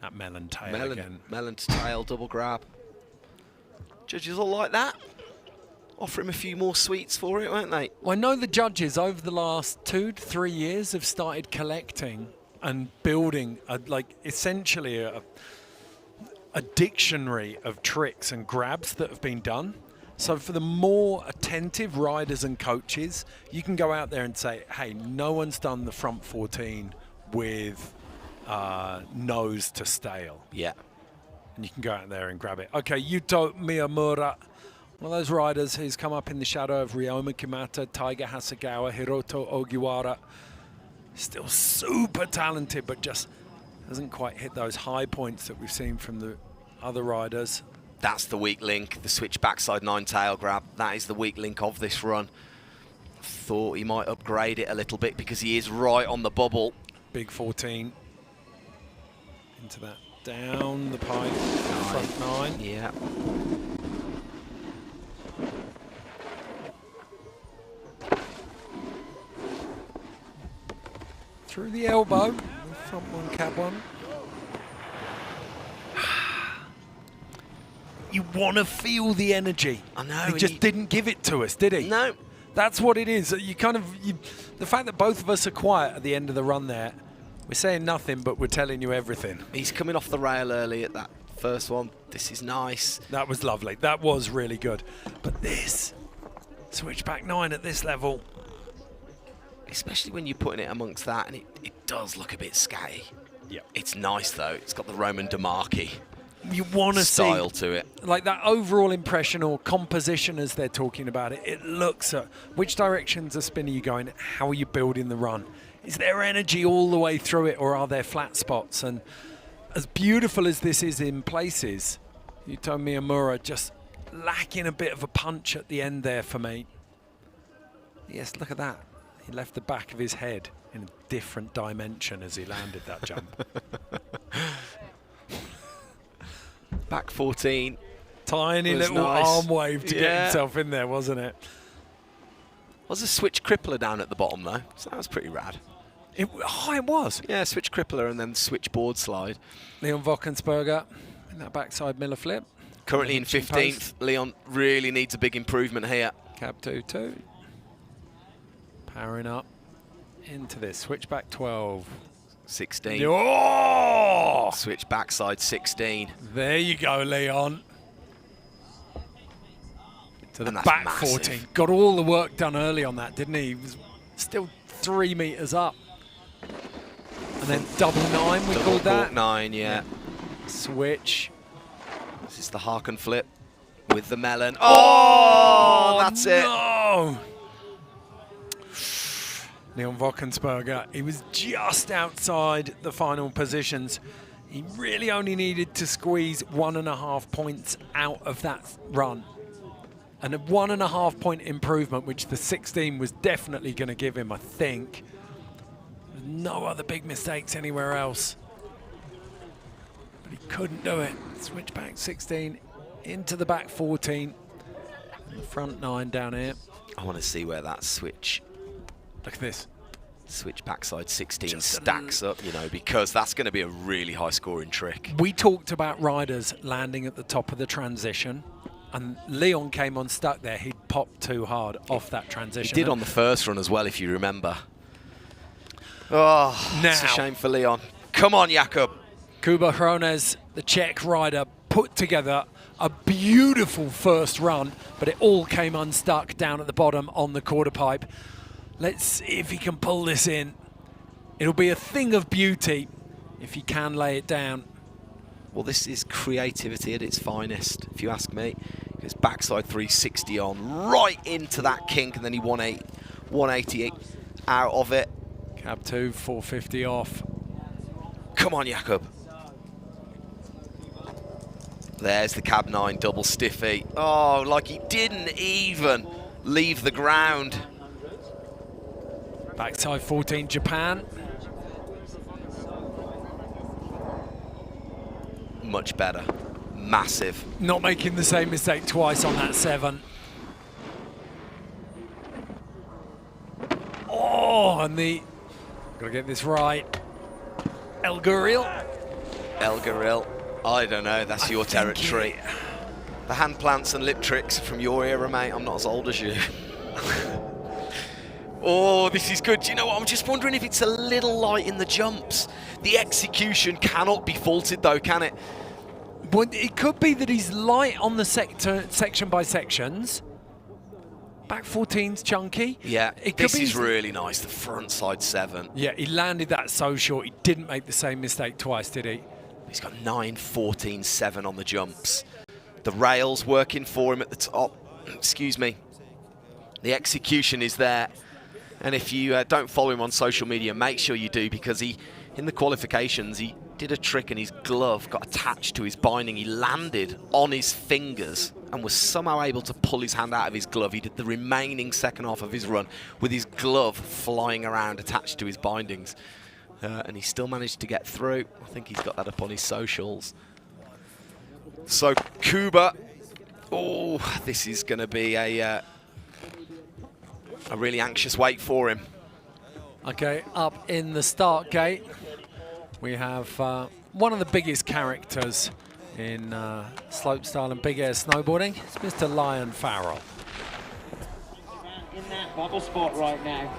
That melon tail again. Melon tail, double grab. Judges all like that. Offer him a few more sweets for it, won't they? Well, I know the judges over the last 2 to 3 years have started collecting and building essentially a dictionary of tricks and grabs that have been done. So for the more attentive riders and coaches, you can go out there and say, hey, no one's done the front 14 with nose to stale. Yeah. And you can go out there and grab it. Okay, Yuto Miyamura, one of those riders who's come up in the shadow of Ryoma Kimata, Taiga Hasegawa, Hiroto Ogiwara. Still super talented, but just hasn't quite hit those high points that we've seen from the other riders. That's the weak link, the switch backside 9 tail grab. That is the weak link of this run. thought he might upgrade it a little bit because he is right on the bubble. Big 14. Into that. Down the pipe. Front 9. Yeah. Through the elbow. Front 1, cab 1. You want to feel the energy. I know. He just didn't give it to us, did he? No. That's what it is. You kind of, the fact that both of us are quiet at the end of the run there, we're saying nothing, but we're telling you everything. He's coming off the rail early at that first one. This is nice. That was lovely. That was really good. But this, switchback 9 at this level. Especially when you're putting it amongst that, and it does look a bit scatty. Yeah. It's nice, though. It's got the Roman DeMarchi You want to see style to it. Like that overall impression or composition as they're talking about it. It looks at which directions are spinning you going, how are you building the run? Is there energy all the way through it, or are there flat spots? And as beautiful as this is in places, Yuto Miyamura just lacking a bit of a punch at the end there for me. Yes, look at that. He left the back of his head in a different dimension as he landed that jump. Back 14. Tiny Was little nice. arm wave to get himself in there, wasn't it? Was a switch crippler down at the bottom, though, so that was pretty rad. It was. Yeah, switch crippler and then switch board slide. Leon Wockensberger in that backside Miller flip. Currently in 15th. Leon really needs a big improvement here. Cab 2-2. Powering up into this. Switchback 12. 16. Oh! Switch backside 16. There you go, Leon. To the And that's back massive. 14. Got all the work done early on that, didn't he? He was still 3 meters up. And then double 9, we Double called that. cork 9, yeah. Switch. This is the Harken flip with the melon. Oh, that's it. No! Leon Wockensberger, he was just outside the final positions. He really only needed to squeeze 1.5 points out of that run. And a 1.5 point improvement, which the 16 was definitely going to give him, I think. No other big mistakes anywhere else. But he couldn't do it. Switch back 16 into the back 14. And the front 9 down here. I want to see where that switch Look at this. switch backside 16 Just stacks up, you know, because that's going to be a really high scoring trick. We talked about riders landing at the top of the transition, and Leon came unstuck there. He popped too hard off that transition. He did on the first run as well, if you remember. Oh, it's a Now. shame for Leon. Come on, Jakub. Kuba Hrones, the Czech rider, put together a beautiful first run, but it all came unstuck down at the bottom on the quarter pipe. Let's see if he can pull this in. It'll be a thing of beauty if he can lay it down. Well, this is creativity at its finest, if you ask me. Because backside 360 on, right into that kink, and then he 180 out of it. Cab 2, 450 off. Come on, Jakub. There's the cab 9 double stiffy. Oh, like he didn't even leave the ground. Backside 14, Japan. Much better. Massive. Not making the same mistake twice on that 7. Oh, and the... Gotta get this right. El Guril. El Goril. I don't know, that's your think territory. The hand plants and lip tricks are from your era, mate. I'm not as old as you. Oh, this is good. Do you know what? I'm just wondering if it's a little light in the jumps. The execution cannot be faulted, though, can it? Well, it could be that he's light on the section by sections. Back 14's chunky. Yeah, It could this be is really nice. The front side 7. Yeah, he landed that so short. He didn't make the same mistake twice, did he? He's got 9, 14, 7 on the jumps. The rails working for him at the top. Excuse me. The execution is there. And if you don't follow him on social media, make sure you do, because in the qualifications, he did a trick and his glove got attached to his binding. He landed on his fingers and was somehow able to pull his hand out of his glove. He did the remaining second half of his run with his glove flying around attached to his bindings. And he still managed to get through. I think he's got that up on his socials. So Kuba, oh, this is going to be a really anxious wait for him. Okay, up in the start gate, we have one of the biggest characters in slopestyle and big air snowboarding. It's Mr. Lion Farrell. In that bubble spot right now.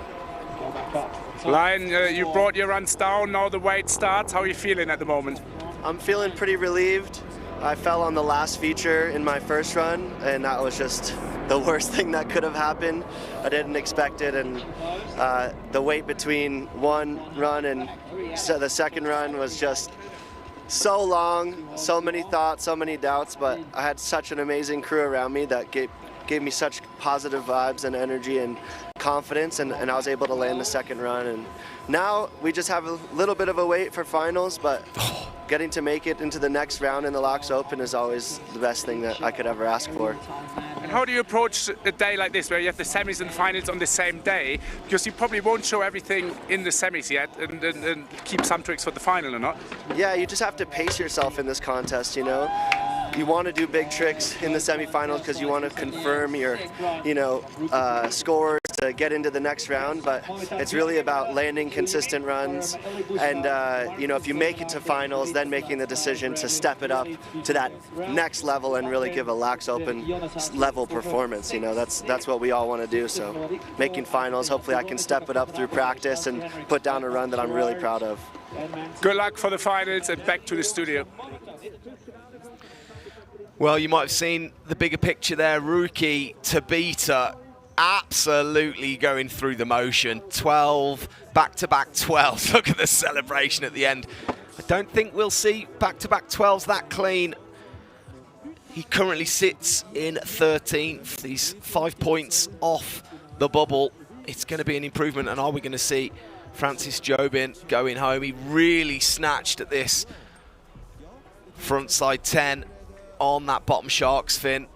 Go back up. Lion, you brought your runs down, now the weight starts. How are you feeling at the moment? I'm feeling pretty relieved. I fell on the last feature in my first run, and that was just the worst thing that could have happened. I didn't expect it, and the wait between one run and the second run was just so long, so many thoughts, so many doubts, but I had such an amazing crew around me that gave me such positive vibes and energy and confidence, and I was able to land the second run. And now we just have a little bit of a wait for finals, but getting to make it into the next round in the LAAX Open is always the best thing that I could ever ask for. And how do you approach a day like this, where you have the semis and finals on the same day? Because you probably won't show everything in the semis yet, and keep some tricks for the final, or not? Yeah, you just have to pace yourself in this contest, you know? You want to do big tricks in the semifinals because you want to confirm your, scores to get into the next round, but it's really about landing consistent runs, and if you make it to finals, then making the decision to step it up to that next level and really give a LAAX Open level performance. That's what we all want to do. So making finals, hopefully I can step it up through practice and put down a run that I'm really proud of. Good luck for the finals, and back to the studio. Well, you might have seen the bigger picture there. Rookie Tabita absolutely going through the motion. 12, back-to-back 12s. Look at the celebration at the end. I don't think we'll see back-to-back 12s that clean. He currently sits in 13th. He's 5 points off the bubble. It's going to be an improvement, and are we going to see Francis Jobin going home? He really snatched at this frontside 10 on that bottom shark's fin.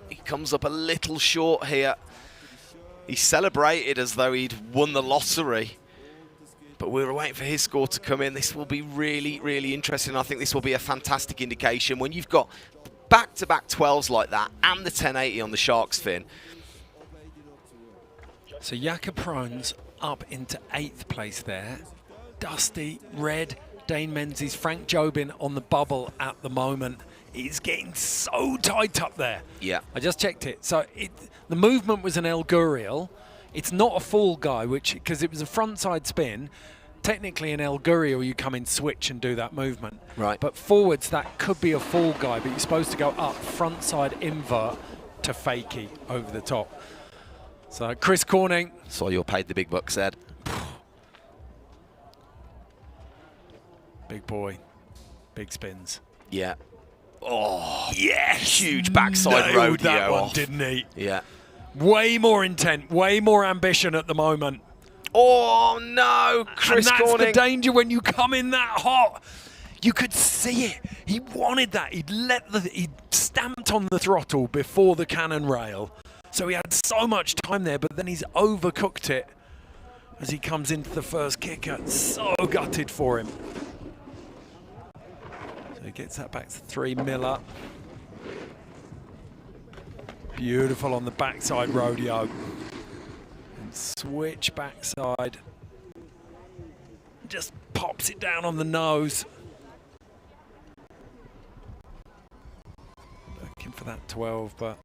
He comes up a little short here. He celebrated as though he'd won the lottery, but we were waiting for his score to come in. This will be really, really interesting. I think this will be a fantastic indication when you've got back-to-back 12s like that and the 1080 on the shark's fin. So Jakob Proens up into 8th place there. Dusty, Red, Dane Menzies, Frank Jobin on the bubble at the moment. It's getting so tight up there. Yeah. I just checked it. So the movement was an El Guriel. It's not a full guy, because it was a frontside spin. Technically, an El Guriel, you come in switch and do that movement. Right. But forwards, that could be a full guy, but you're supposed to go up, frontside invert to fakie over the top. So Chris Corning. So you're paid the big bucks, Ed. Big boy. Big spins. Yeah. Oh, yeah, huge backside Nailed rodeo that one, off. didn't he? Yeah. Way more intent, way more ambition at the moment. Oh, no, Chris And that's Corning. the danger when you come in that hot. You could see it. He wanted that. He'd stamped on the throttle before the cannon rail. So he had so much time there, but then he's overcooked it as he comes into the first kicker. So gutted for him. So he gets that back to 3 Miller. Beautiful on the backside rodeo. And switch backside. Just pops it down on the nose. Looking for that 12, but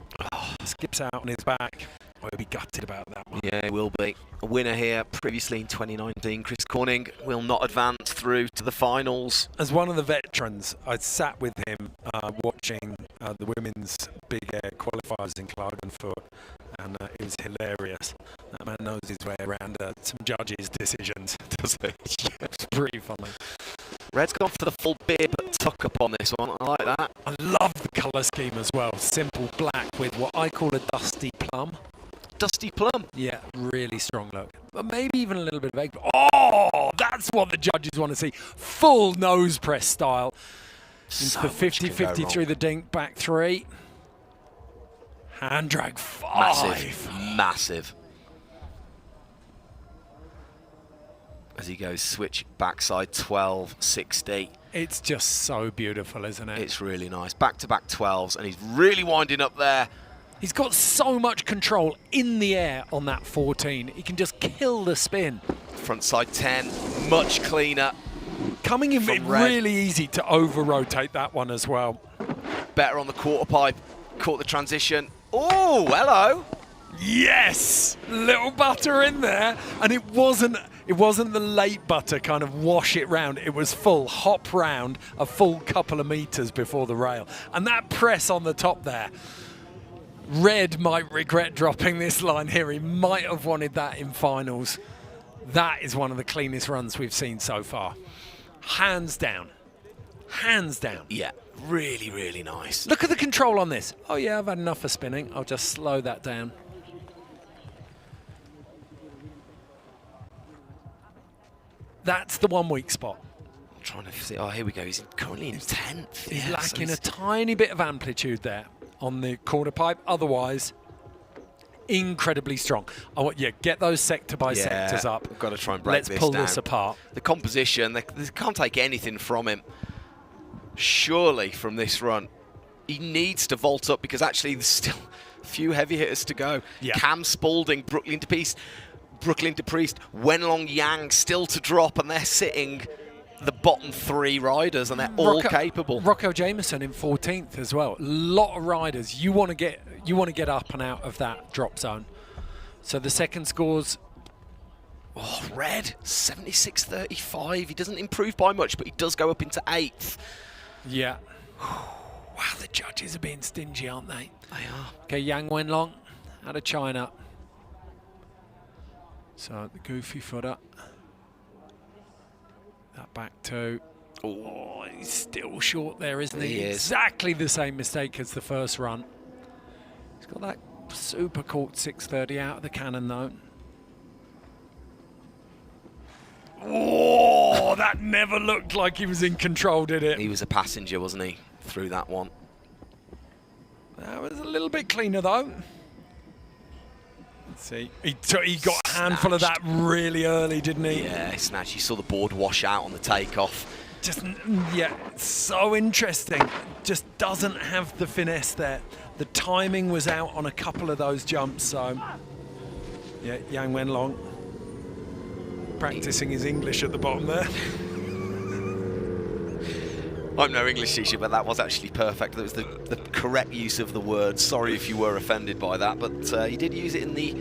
skips out on his back. Oh, he'll be gutted about that one. Yeah, he will be. A winner here previously in 2019. Chris Corning will not advance through to the finals. As one of the veterans, I sat with him watching the women's big air qualifiers in Klagenfurt, and it was hilarious. That man knows his way around some judges' decisions. Does he? It's pretty funny. Red's gone for the full bib tuck up on this one. I like that. I love the colour scheme as well. Simple black with what I call a dusty plum. Dusty Plum. Yeah, really strong look. But maybe even a little bit of egg. Oh, that's what the judges want to see. Full nose press style. Into the 50-50 through the dink, back 3. Hand drag 5. Massive. As he goes switch backside 12-60. It's just so beautiful, isn't it? It's really nice. Back-to-back 12s, and he's really winding up there. He's got so much control in the air on that 14. He can just kill the spin. Frontside 10, much cleaner. Coming in really easy to over-rotate that one as well. Better on the quarter pipe. Caught the transition. Oh, hello. Yes! Little butter in there. And it wasn't the late butter kind of wash it round. It was full hop round a full couple of meters before the rail. And that press on the top there. Red might regret dropping this line here. He might have wanted that in finals. That is one of the cleanest runs we've seen so far. Hands down. Hands down. Yeah, really, really nice. Look at the control on this. Oh yeah, I've had enough for spinning. I'll just slow that down. That's the 1 weak spot. I'm trying to see. Oh, here we go. He's currently in 10th. He's lacking a tiny bit of amplitude there on the quarter pipe. Otherwise, incredibly strong. I want get those sector by sectors up. We've got to try and break Let's this pull down. this apart. The composition, they can't take anything from him. Surely from this run, he needs to vault up because actually there's still a few heavy hitters to go. Yeah. Cam Spaulding, Brooklyn de Priest, Wenlong Yang still to drop, and they're sitting the bottom 3 riders, and they're all capable. Rocco Jameson in 14th as well. A lot of riders. You want to get up and out of that drop zone. So the second scores. Oh, Red 76.35. He doesn't improve by much, but he does go up into 8th. Yeah. Wow, the judges are being stingy, aren't they? They are. Okay, Yang Wenlong out of China. So the goofy footer. That back 2. Oh, he's still short there, isn't he? He is. Exactly the same mistake as the first run. He's got that super caught 630 out of the cannon though. Oh, that never looked like he was in control, did it? He was a passenger, wasn't he, through that one? That was a little bit cleaner though. Let's see. He got a handful of that really early, didn't he? Yeah, he snatched. You saw the board wash out on the takeoff. Just, yeah, so interesting. Just doesn't have the finesse there. The timing was out on a couple of those jumps, so yeah, Yang Wenlong practicing his English at the bottom there. I'm no English teacher, but that was actually perfect. That was the correct use of the word. Sorry if you were offended by that, but he did use it in the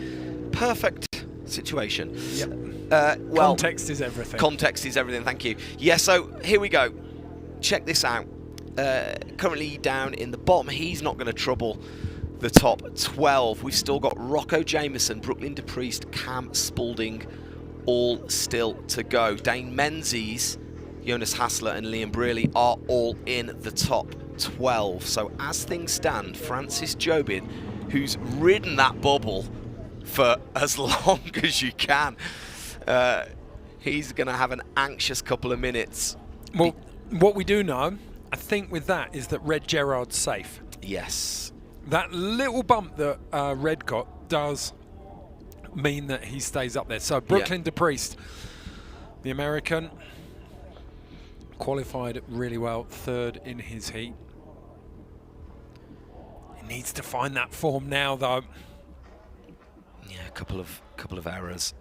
perfect situation. Yep. Well, context is everything. Context is everything, thank you. Yeah, so here we go. Check this out. Currently down in the bottom, he's not going to trouble the top 12. We've still got Rocco Jameson, Brooklyn de Priest, Cam Spaulding, all still to go. Dane Menzies, Jonas Hassler and Liam Brearley are all in the top 12. So as things stand, Francis Jobin, who's ridden that bubble for as long as you can, he's going to have an anxious couple of minutes. Well, what we do know, I think with that, is that Red Gerard's safe. Yes. That little bump that Red got does mean that he stays up there. So Brooklyn de Priest, the American, qualified really well, 3rd in his heat. He needs to find that form now, though. Yeah, a couple of errors.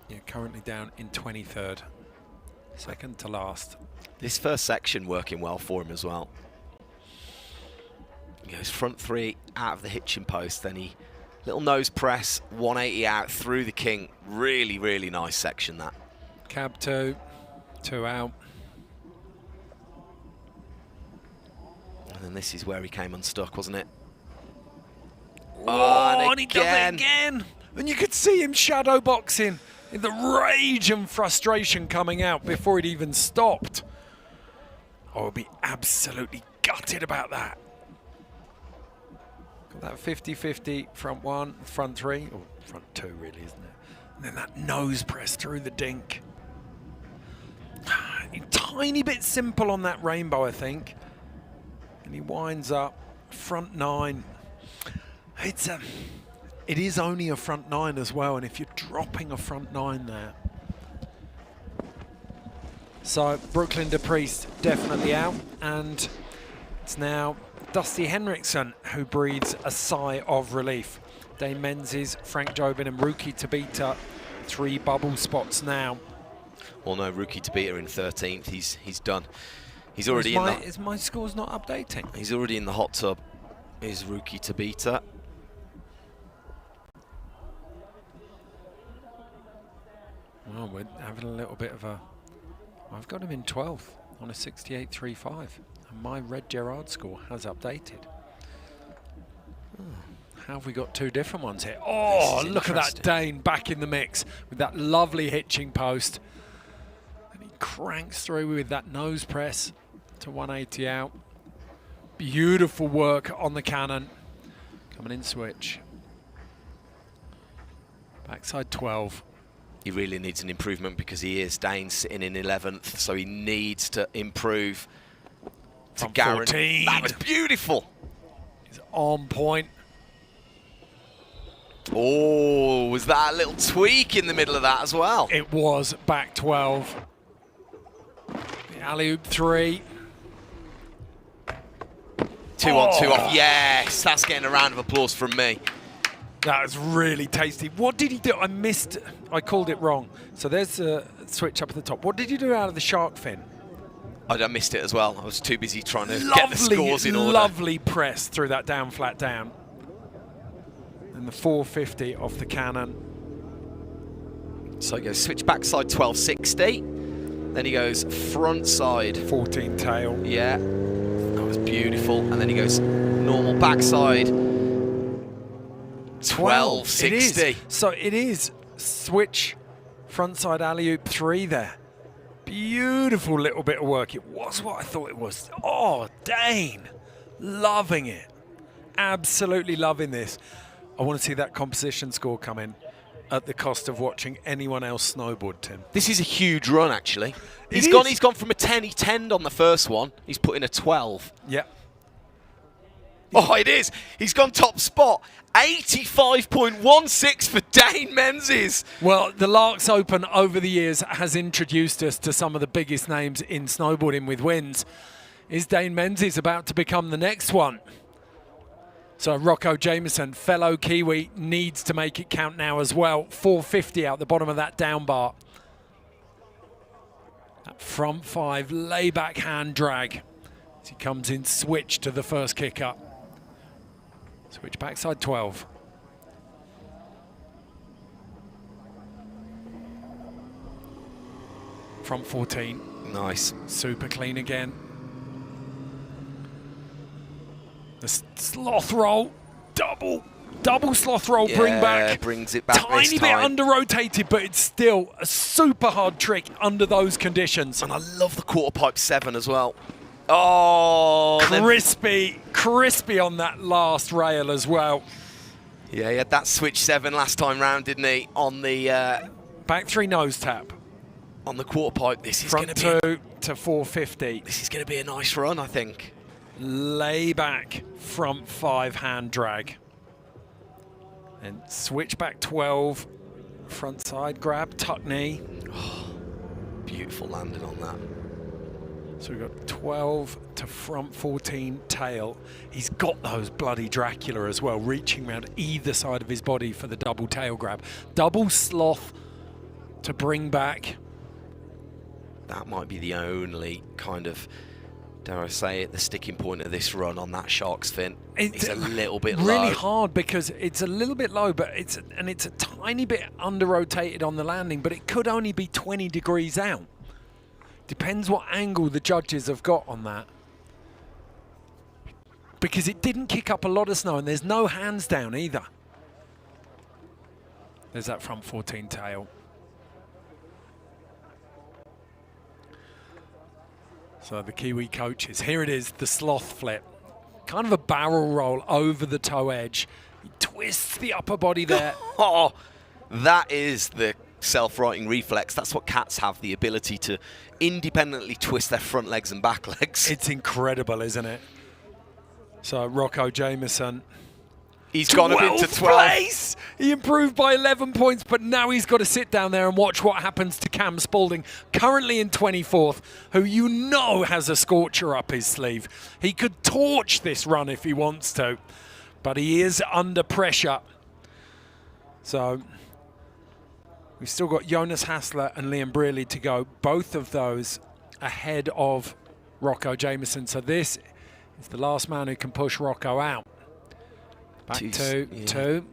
Yeah, currently down in 23rd, second to last. This first section working well for him as well. He goes front 3 out of the hitching post, then he little nose press, 180 out through the king. Really, really nice section that. Cab 2 out. And then this is where he came unstuck, wasn't it? Oh, and he does it again. And you could see him shadow boxing, in the rage and frustration coming out before it even stopped. Oh, I'll be absolutely gutted about that. Got that 50-50 front one, front three, or front two really, isn't it? And then that nose press through the dink. A tiny bit simple on that rainbow, I think. And he winds up front nine. It is only a front nine as well, and if you're dropping a front nine there. So Brooklyn de Priest definitely out, and it's now Dusty Henriksen who breathes a sigh of relief. Dane Menzies, Frank Jobin and Ruki Tabita, 3 bubble spots now. Well, no, Ruki Tabita in 13th. He's done. He's already in Is my scores not updating? He's already in the hot tub. Is Ruki Tabita. Well, we're having a little bit of a... I've got him in 12th on a 68.35, and my Red Gerard score has updated. How have we got 2 different ones here? Oh, look at that Dane back in the mix with that lovely hitching post. And he cranks through with that nose press to 180 out. Beautiful work on the cannon. Coming in switch. Backside 12. He really needs an improvement because he is Dane sitting in 11th, so he needs to improve to guarantee. That was beautiful. He's on point. Oh, was that a little tweak in the middle of that as well? It was back 12. The alley-oop 3. 2 on 2 off. Yes, that's getting a round of applause from me. That was really tasty. What did he do? I missed, I called it wrong. So there's a switch up at the top. What did you do out of the shark fin? I missed it as well. I was too busy trying to get the scores in order. Lovely press through that down, flat down. And the 450 off the cannon. So he goes switch backside 1260. Then he goes front side 14 tail. Yeah, that was beautiful. And then he goes normal backside 1260. So it is switch frontside alley-oop 3 there. Beautiful little bit of work. It was what I thought it was. Oh, Dane. Loving it. Absolutely loving this. I want to see that composition score come in at the cost of watching anyone else snowboard, Tim. This is a huge run, actually. He's gone from a 10, he 10'd on the first one. He's put in a 12. Yeah. Oh, it is. He's gone top spot. 85.16 for Dane Menzies. Well, the LAAX Open over the years has introduced us to some of the biggest names in snowboarding with wins. Is Dane Menzies about to become the next one? So Rocco Jameson, fellow Kiwi, needs to make it count now as well. 450 out the bottom of that down bar. That front 5 layback hand drag as he comes in switch to the first kick up. Switch backside 12. Front 14. Nice. Super clean again. The sloth roll, double sloth roll, bring back. Brings it back. Tiny bit under rotated, but it's still a super hard trick under those conditions. And I love the quarter pipe 7 as well. Oh, crispy on that last rail as well. Yeah, he had that switch 7 last time round, didn't he? On the back 3 nose tap. On the quarter pipe, this is front going to be 2 to 450. This is going to be a nice run, I think. Lay back front 5 hand drag. And switch back 12, front side grab, tuck knee. Oh, beautiful landing on that. So we've got 12 to front 14 tail. He's got those bloody Dracula as well, reaching around either side of his body for the double tail grab. Double sloth to bring back. That might be the only kind of, dare I say it, the sticking point of this run on that shark's fin. It's a little bit low. Really hard because it's a little bit low, but it's a tiny bit under rotated on the landing, but it could only be 20 degrees out. Depends what angle the judges have got on that. Because it didn't kick up a lot of snow and there's no hands down either. There's that front 14 tail. So the Kiwi coaches, here it is, the sloth flip. kind of a barrel roll over the toe edge. He twists the upper body there. Oh, that is the self-righting reflex. That's what cats have, the ability to independently twist their front legs and back legs. It's incredible, isn't it? So Rocco Jameson, he's gone up into 12th place. He improved by 11 points, but now he's got to sit down there and watch what happens to Cam Spaulding, currently in 24th, who you know has a scorcher up his sleeve. He could torch this run if he wants to, but he is under pressure. So we've still got Jonas Hassler and Liam Brearley to go, both of those ahead of Rocco Jameson. So this is the last man who can push Rocco out. Back to 2.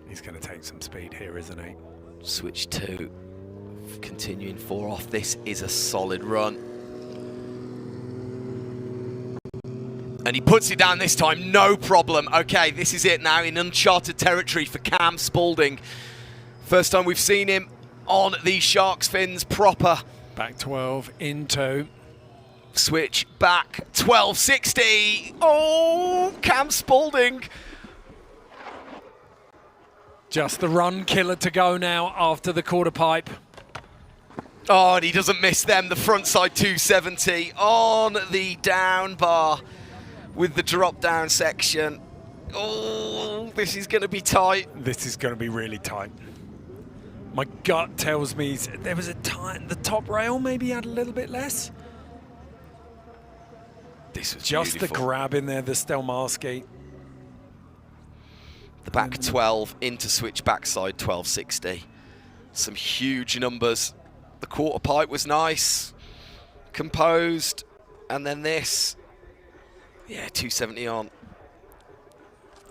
He's going to take some speed here, isn't he? Switch 2. Continuing 4 off. This is a solid run. And he puts it down this time, no problem. Okay, this is it now in uncharted territory for Cam Spaulding. First time we've seen him on these shark's fins proper. Back 12 into. Switch back 1260. Oh, Cam Spaulding. Just the run killer to go now after the quarter pipe. Oh, and he doesn't miss them. The frontside 270 on the down bar with the drop down section. Oh, this is going to be tight. This is going to be really tight. My gut tells me there was a time the top rail maybe had a little bit less. This was just beautiful. the grab in there, the Stelmarski. The back 12 into switch backside 1260. Some huge numbers. The quarter pipe was nice, composed, and then this. Yeah, 270 on.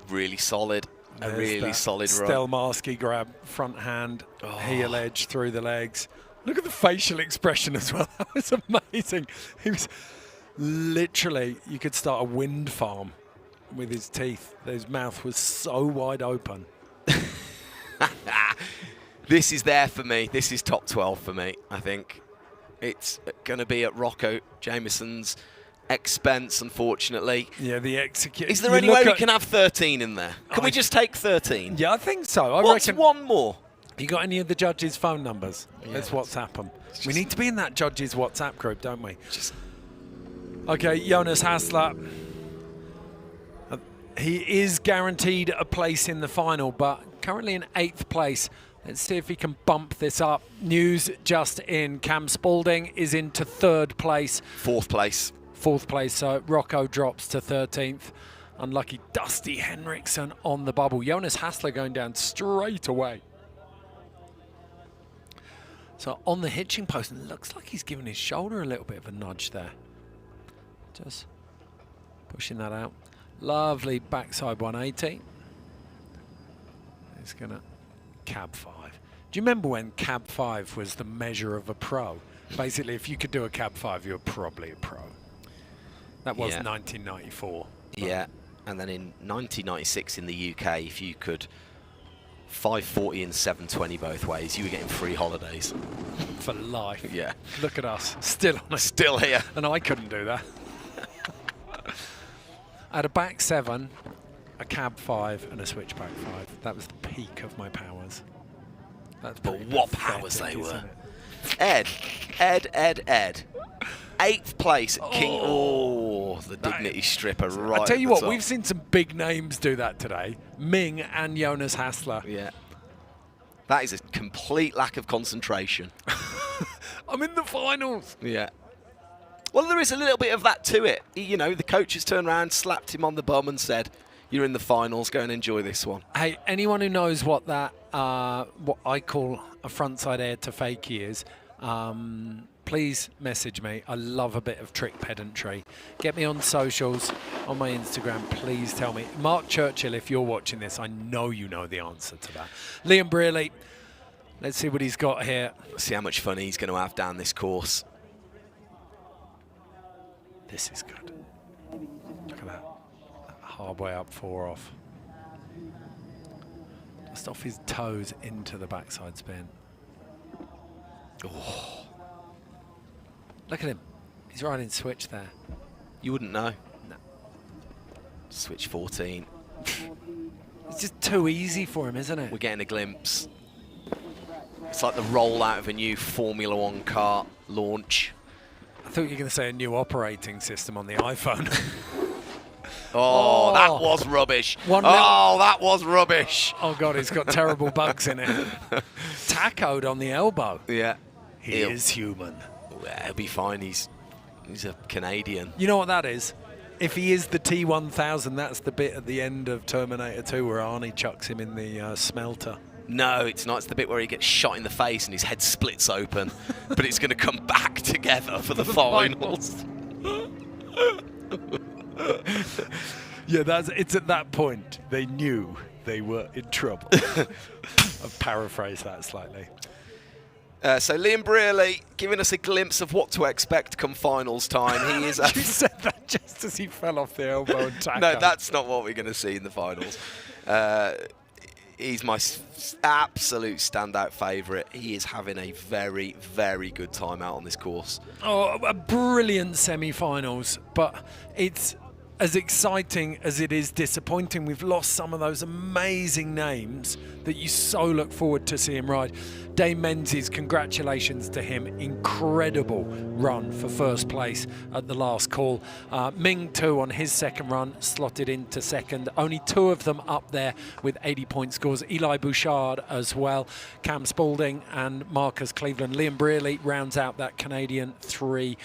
Really solid. A really solid run. Stelmarski grab, front hand, heel edge through the legs. Look at the facial expression as well. That was amazing. He was literally, you could start a wind farm with his teeth. His mouth was so wide open. This is there for me. This is top 12 for me, I think. It's going to be at Rocco Jameson's expense, unfortunately. Yeah, the execute. Is there any way we can have 13 in there? Can we just take 13? Yeah, I think so. I What's reckon. One more? You got any of the judges' phone numbers? Yeah, Let's WhatsApp them. We need to be in that judges' WhatsApp group, don't we? Okay, Jonas Hassler. He is guaranteed a place in the final, but currently in 8th place. Let's see if he can bump this up. News just in. Cam Spaulding is into 3rd place. 4th place. 4th place, so Rocco drops to 13th. Unlucky Dusty Henriksen on the bubble. Jonas Hassler going down straight away. So on the hitching post, it looks like he's giving his shoulder a little bit of a nudge there. Just pushing that out. Lovely backside 180. He's going to cab 5. Do you remember when cab 5 was the measure of a pro? Basically, if you could do a cab 5, you were probably a pro. That was 1994. Yeah, and then in 1996 in the UK, if you could 540 and 720 both ways, you were getting free holidays. For life. Yeah. Look at us, still on it. Still here. And I couldn't do that. I had a back 7, a cab 5, and a switchback 5. That was the peak of my powers. That's but what pathetic, powers they were. It? Ed. 8th place at King. Oh, the dignity stripper right. I tell you at the what, top. we've seen some big names do that today. Ming and Jonas Hassler. Yeah. That is a complete lack of concentration. I'm in the finals. Yeah. Well, there is a little bit of that to it. You know, the coaches turned around, slapped him on the bum and said, "You're in the finals, go and enjoy this one." Hey, anyone who knows what that, what I call a frontside air to fakie is, please message me. I love a bit of trick pedantry. Get me on socials, on my Instagram. Please tell me. Mark Churchill, if you're watching this, I know you know the answer to that. Liam Brearley, let's see what he's got here. See how much fun he's going to have down this course. This is good. Look at that. Hard way up, 4 off. Just off his toes into the backside spin. Oh. Look at him. He's riding switch there. You wouldn't know. No. Switch 14. It's just too easy for him, isn't it? We're getting a glimpse. It's like the rollout of a new Formula One car launch. I thought you were going to say a new operating system on the iPhone. Oh, that was rubbish. That was rubbish. Oh, God, it's got terrible bugs in it. Tachoed on the elbow. Yeah. He is human. Well, he'll be fine. He's a Canadian. You know what that is? If he is the T-1000, that's the bit at the end of Terminator 2 where Arnie chucks him in the smelter. No, it's not. It's the bit where he gets shot in the face and his head splits open, but it's going to come back together for the finals. Yeah, it's at that point they knew they were in trouble. I've paraphrased that slightly. So Liam Brearley giving us a glimpse of what to expect come finals time. He is. You said that just as he fell off the elbow and tackled. No, that's not what we're going to see in the finals. He's my absolute standout favourite. He is having a very, very good time out on this course. Oh, a brilliant semi-finals, but it's as exciting as it is disappointing. We've lost some of those amazing names that you so look forward to seeing ride. Dave Menzies, congratulations to him. Incredible run for first place at the last call. Ming Tu on his second run, slotted into second. Only two of them up there with 80-point scores. Eli Bouchard as well. Cam Spaulding and Marcus Cleveland. Liam Brearley rounds out that Canadian three.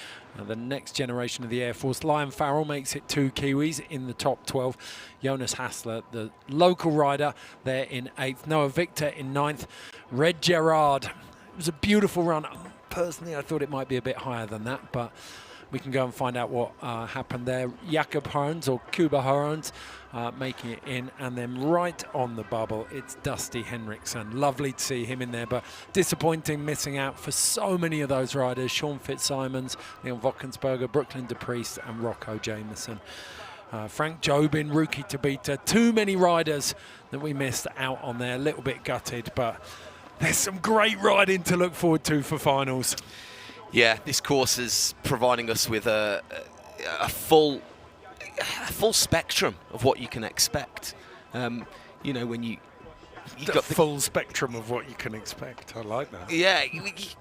The next generation of the Air Force. Liam Farrell makes it 2 Kiwis in the top 12. Jonas Hassler, the local rider, there in 8th. Noah Victor in 9th. Red Gerard. It was a beautiful run. Personally, I thought it might be a bit higher than that, but we can go and find out what happened there. Jakob Hearns, or Kuba Hearns, making it in. And then right on the bubble, it's Dusty Henriksen. Lovely to see him in there, but disappointing missing out for so many of those riders. Sean Fitzsimons, Leon Vockensberger, Brooklyn DePriest, and Rocco Jameson. Frank Jobin, rookie Tabita. Too many riders that we missed out on there. A little bit gutted, but there's some great riding to look forward to for finals. Yeah, this course is providing us with a full spectrum of what you can expect. You know, when you've got the full spectrum of what you can expect. I like that. Yeah,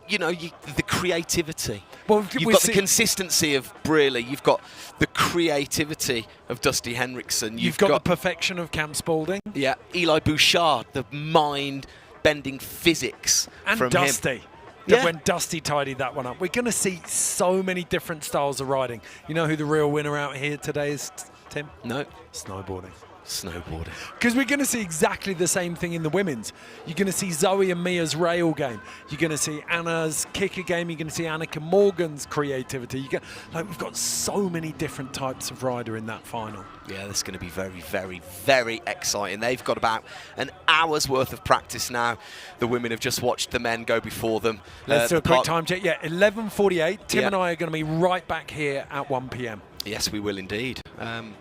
you know, the creativity. Well, you've got the consistency of Brearley. You've got the creativity of Dusty Henriksen. You've got the perfection of Cam Spaulding. Yeah, Eli Bouchard, the mind-bending physics and from Dusty. him. Yeah. When Dusty tidied that one up. We're going to see so many different styles of riding. You know who the real winner out here today is, Tim? No. Snowboarding. Snowboarding. Because we're going to see exactly the same thing in the women's. You're going to see Zoe and Mia's rail game. You're going to see Anna's kicker game. You're going to see Annika Morgan's creativity. We've got so many different types of rider in that final. Yeah, that's going to be very, very, very exciting. They've got about an hour's worth of practice now. The women have just watched the men go before them. Let's do a quick time check. Yeah, 11:48. Tim and I are going to be right back here at 1 p.m. Yes, we will indeed.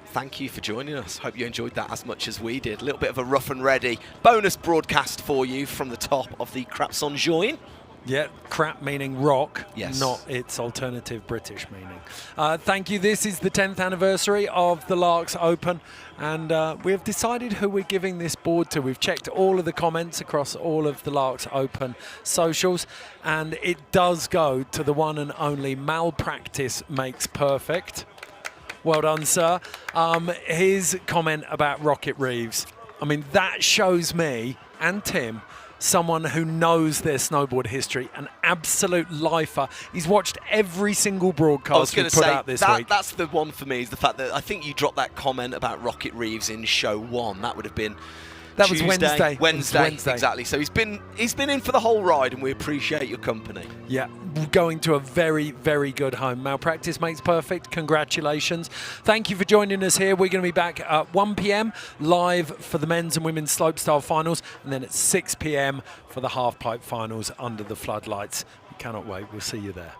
Thank you for joining us. Hope you enjoyed that as much as we did. A little bit of a rough and ready bonus broadcast for you from the top of the Crap-Son-Join. Yeah, crap meaning rock, yes, not its alternative British meaning. Thank you. This is the 10th anniversary of the LAAX Open, and we have decided who we're giving this board to. We've checked all of the comments across all of the LAAX Open socials, and it does go to the one and only Malpractice Makes Perfect. Well done, sir. His comment about Rocket Reeves, I mean, that shows me and Tim someone who knows their snowboard history, an absolute lifer. He's watched every single broadcast we put out this week. That's the one for me, is the fact that I think you dropped that comment about Rocket Reeves in show 1. That would have been Tuesday. Was Wednesday. Exactly. So he's been in for the whole ride, and we appreciate your company. Yeah, going to a very, very good home. Malpractice Makes Perfect. Congratulations. Thank you for joining us here. We're going to be back at 1 p.m. live for the men's and women's slopestyle finals, and then at 6 p.m. for the half-pipe finals under the floodlights. We cannot wait. We'll see you there.